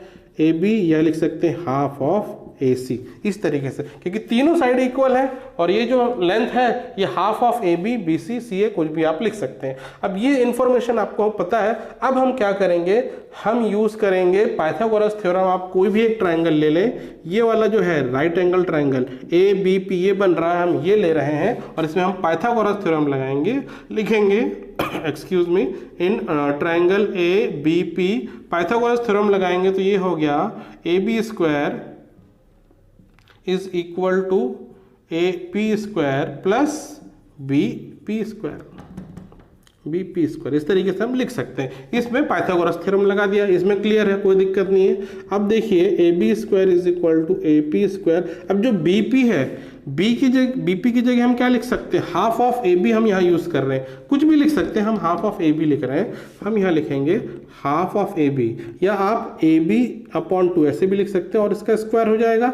AB या लिख सकते हैं हाफ ऑफ AC, इस तरीके से, क्योंकि तीनों साइड इक्वल है और ये जो लेंथ है ये half of AB BC CA कुछ भी आप लिख सकते हैं। अब ये इंफॉर्मेशन आपको पता है। अब हम क्या करेंगे, हम यूज करेंगे पाइथागोरस थ्योरम। आप कोई भी एक ट्रायंगल ले लें, ये वाला जो है राइट एंगल ट्रायंगल ABP ये बन रहा है, हम ये ले रहे हैं और इसमें हम पाइथागोरस थ्योरम लगाएंगे, लिखेंगे excuse me, in triangle ABP Pythagoras theorem लगाएंगे, तो ये हो गया AB² is equal to AP² plus BP², इस तरीके से हम लिख सकते हैं। इसमें पाइथागोरस थ्योरम लगा दिया, इसमें क्लियर है, कोई दिक्कत नहीं है। अब देखिए AB² is equal to AP²। अब जो BP है, BP की जगह हम क्या लिख सकते हैं, हाफ ऑफ AB हम यहाँ यूज कर रहे हैं, कुछ भी लिख सकते हैं, हम हाफ ऑफ AB लिख रहे हैं, हम यहाँ लिखेंगे हाफ ऑफ AB, या आप AB/2 ऐसे भी लिख सकते हैं और इसका स्क्वायर हो जाएगा,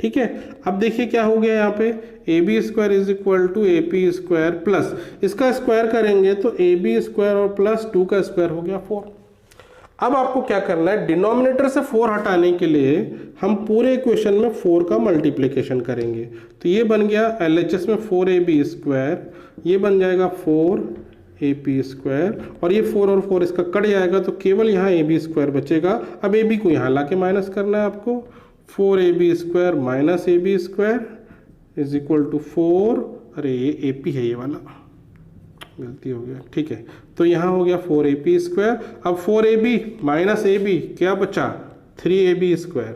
ठीक है। अब देखिए क्या हो गया, यहाँ पे AB² is equal to AP² plus इसका स्क्वायर करेंगे तो AB² और प्लस 2 का स्क्वायर हो गया 4। अब आपको क्या करना है, डिनोमिनेटर से 4 हटाने के लिए हम पूरे इक्वेशन में 4 का मल्टीप्लिकेशन करेंगे, तो ये बन गया LHS में 4AB², ये बन जाएगा 4AP², और ये 4 और 4 इसका कट जाएगा, तो केवल यहाँ AB² बचेगा। अब AB को यहाँ ला के माइनस करना है आपको, 4ab square minus ab square is equal to 4, अरे ये AP है, ये वाला गलती हो गया, ठीक है। तो यहाँ हो गया 4AP स्क्वायर। अब 4AB माइनस AB क्या बचा, 3AB स्क्वायर,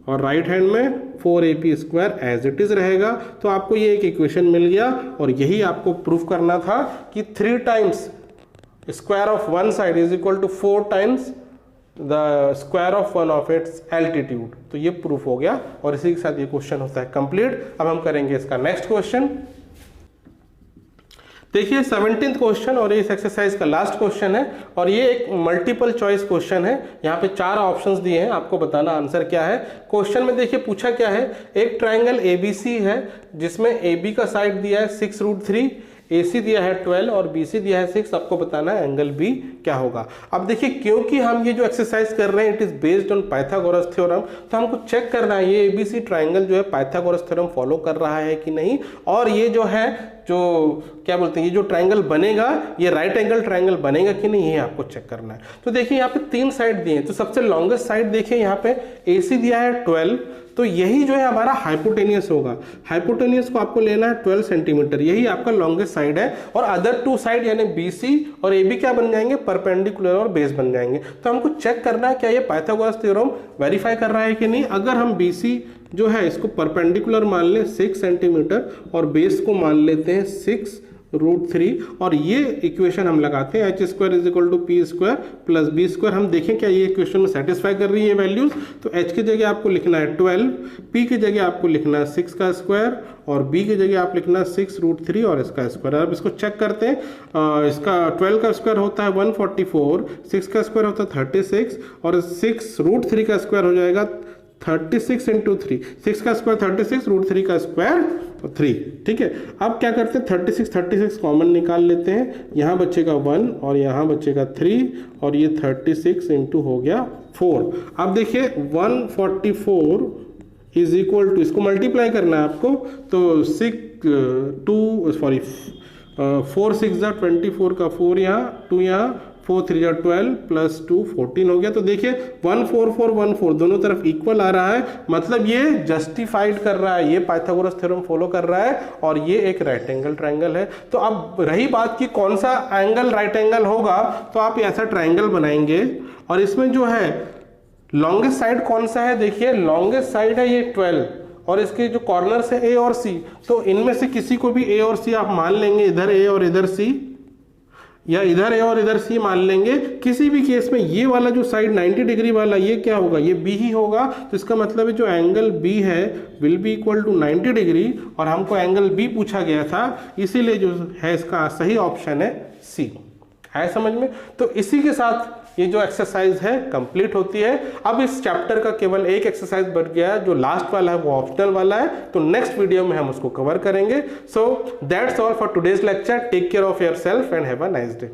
और राइट हैंड में 4AP square as it is रहेगा। तो आपको ये एक इक्वेशन मिल गया, और यही आपको प्रूफ करना था कि 3 times square of one side is equal to 4 times the square of one of its altitude. तो ये प्रूफ हो गया, और इसी के साथ ये क्वेश्चन होता है कंप्लीट। अब हम करेंगे इसका नेक्स्ट क्वेश्चन। देखिए 17th क्वेश्चन, और इस एक्सरसाइज का लास्ट क्वेश्चन है, और ये एक मल्टीपल चॉइस क्वेश्चन है। यहाँ पे 4 ऑप्शंस दिए हैं, आपको बताना आंसर क्या है। क्वेश्चन में देखिए पूछा क्या है, एक ट्राइंगल ABC है जिसमें AB का साइड दिया है 6√3, AC दिया है 12 और BC दिया है 6। आपको बताना है एंगल B क्या होगा। अब देखिए क्योंकि हम ये जो एक्सरसाइज कर रहे हैं it is based on Pythagoras theorem, तो हमको चेक करना है ये ABC ट्राइंगल जो है पाइथागोरस थ्योरम फॉलो कर रहा है कि नहीं, और ये जो है जो क्या बोलते हैं, ये जो ट्राइंगल बनेगा ये राइट एंगल ट्राइंगल बनेगा कि नहीं, ये आपको चेक करना है। तो देखिए यहाँ पे 3 साइड दिए हैं, तो सबसे लॉन्गेस्ट साइड देखिए यहाँ पे AC दिया है 12, तो यही जो है हमारा हाइपोटेनियस होगा। हाइपोटेनियस को आपको लेना है 12 सेंटीमीटर, यही आपका लॉन्गेस्ट साइड है, और अदर 2 साइड यानी BC और AB क्या बन जाएंगे, परपेंडिकुलर और बेस बन जाएंगे। तो हमको चेक करना है क्या ये पाइथागोरस थ्योरम वेरीफाई कर रहा है कि नहीं। अगर हम BC जो है इसको परपेंडिकुलर मान लें 6 सेंटीमीटर और बेस को मान लेते हैं 6√3, और ये इक्वेशन हम लगाते हैं h square is equal to P square plus B square. हम देखें क्या ये इक्वेशन में सेटिस्फाई कर रही है वैल्यूज। तो h की जगह आपको लिखना है 12, P की जगह आपको लिखना है 6 का स्क्वायर, और B की जगह आप लिखना है 6√3 और इसका स्क्वायर। अब इसको चेक करते हैं, इसका 12 का स्क्वायर होता है 144, 6 का स्क्वायर होता है 36, और 6√3 का स्क्वायर हो जाएगा 36 इंटू 3, 6 का स्क्वायर 36, √3 का स्क्वायर 3, ठीक है। अब क्या करते हैं 36 कॉमन निकाल लेते हैं, यहाँ बचेगा 1 और यहाँ बचेगा 3, और ये 36 इंटू हो गया 4। अब देखिए 144 इज इक्वल टू, इसको मल्टीप्लाई करना है आपको, तो 4 6 24 का 4 यहाँ, 2 यहाँ, 4 3 12 प्लस 2 14 हो गया। तो देखिए 14414 दोनों तरफ इक्वल आ रहा है, मतलब ये जस्टिफाइड कर रहा है, ये पाइथागोरस थ्योरम फॉलो कर रहा है, और ये एक राइट एंगल ट्राइंगल है। तो अब रही बात कि कौन सा एंगल राइट एंगल होगा, तो आप ऐसा ट्राइंगल बनाएंगे, और इसमें जो है लॉन्गेस्ट साइड कौन सा है, देखिए लॉन्गेस्ट साइड है ये 12, और इसके जो कॉर्नर्स है A और C, तो इनमें से किसी को भी A और C आप मान लेंगे, इधर A और इधर C, या इधर A और इधर C मान लेंगे। किसी भी केस में ये वाला जो साइड 90 डिग्री वाला ये क्या होगा, ये B ही होगा। तो इसका मतलब है जो एंगल B है will be equal to 90 degree, और हमको एंगल B पूछा गया था, इसीलिए जो है इसका सही ऑप्शन है C। है समझ में। तो इसी के साथ ये जो एक्सरसाइज है कंप्लीट होती है। अब इस चैप्टर का केवल एक एक्सरसाइज बच गया है, जो लास्ट वाला है वो ऑप्शनल वाला है, तो नेक्स्ट वीडियो में हम उसको कवर करेंगे। So that's all for today's lecture. Take care of yourself and have a nice day.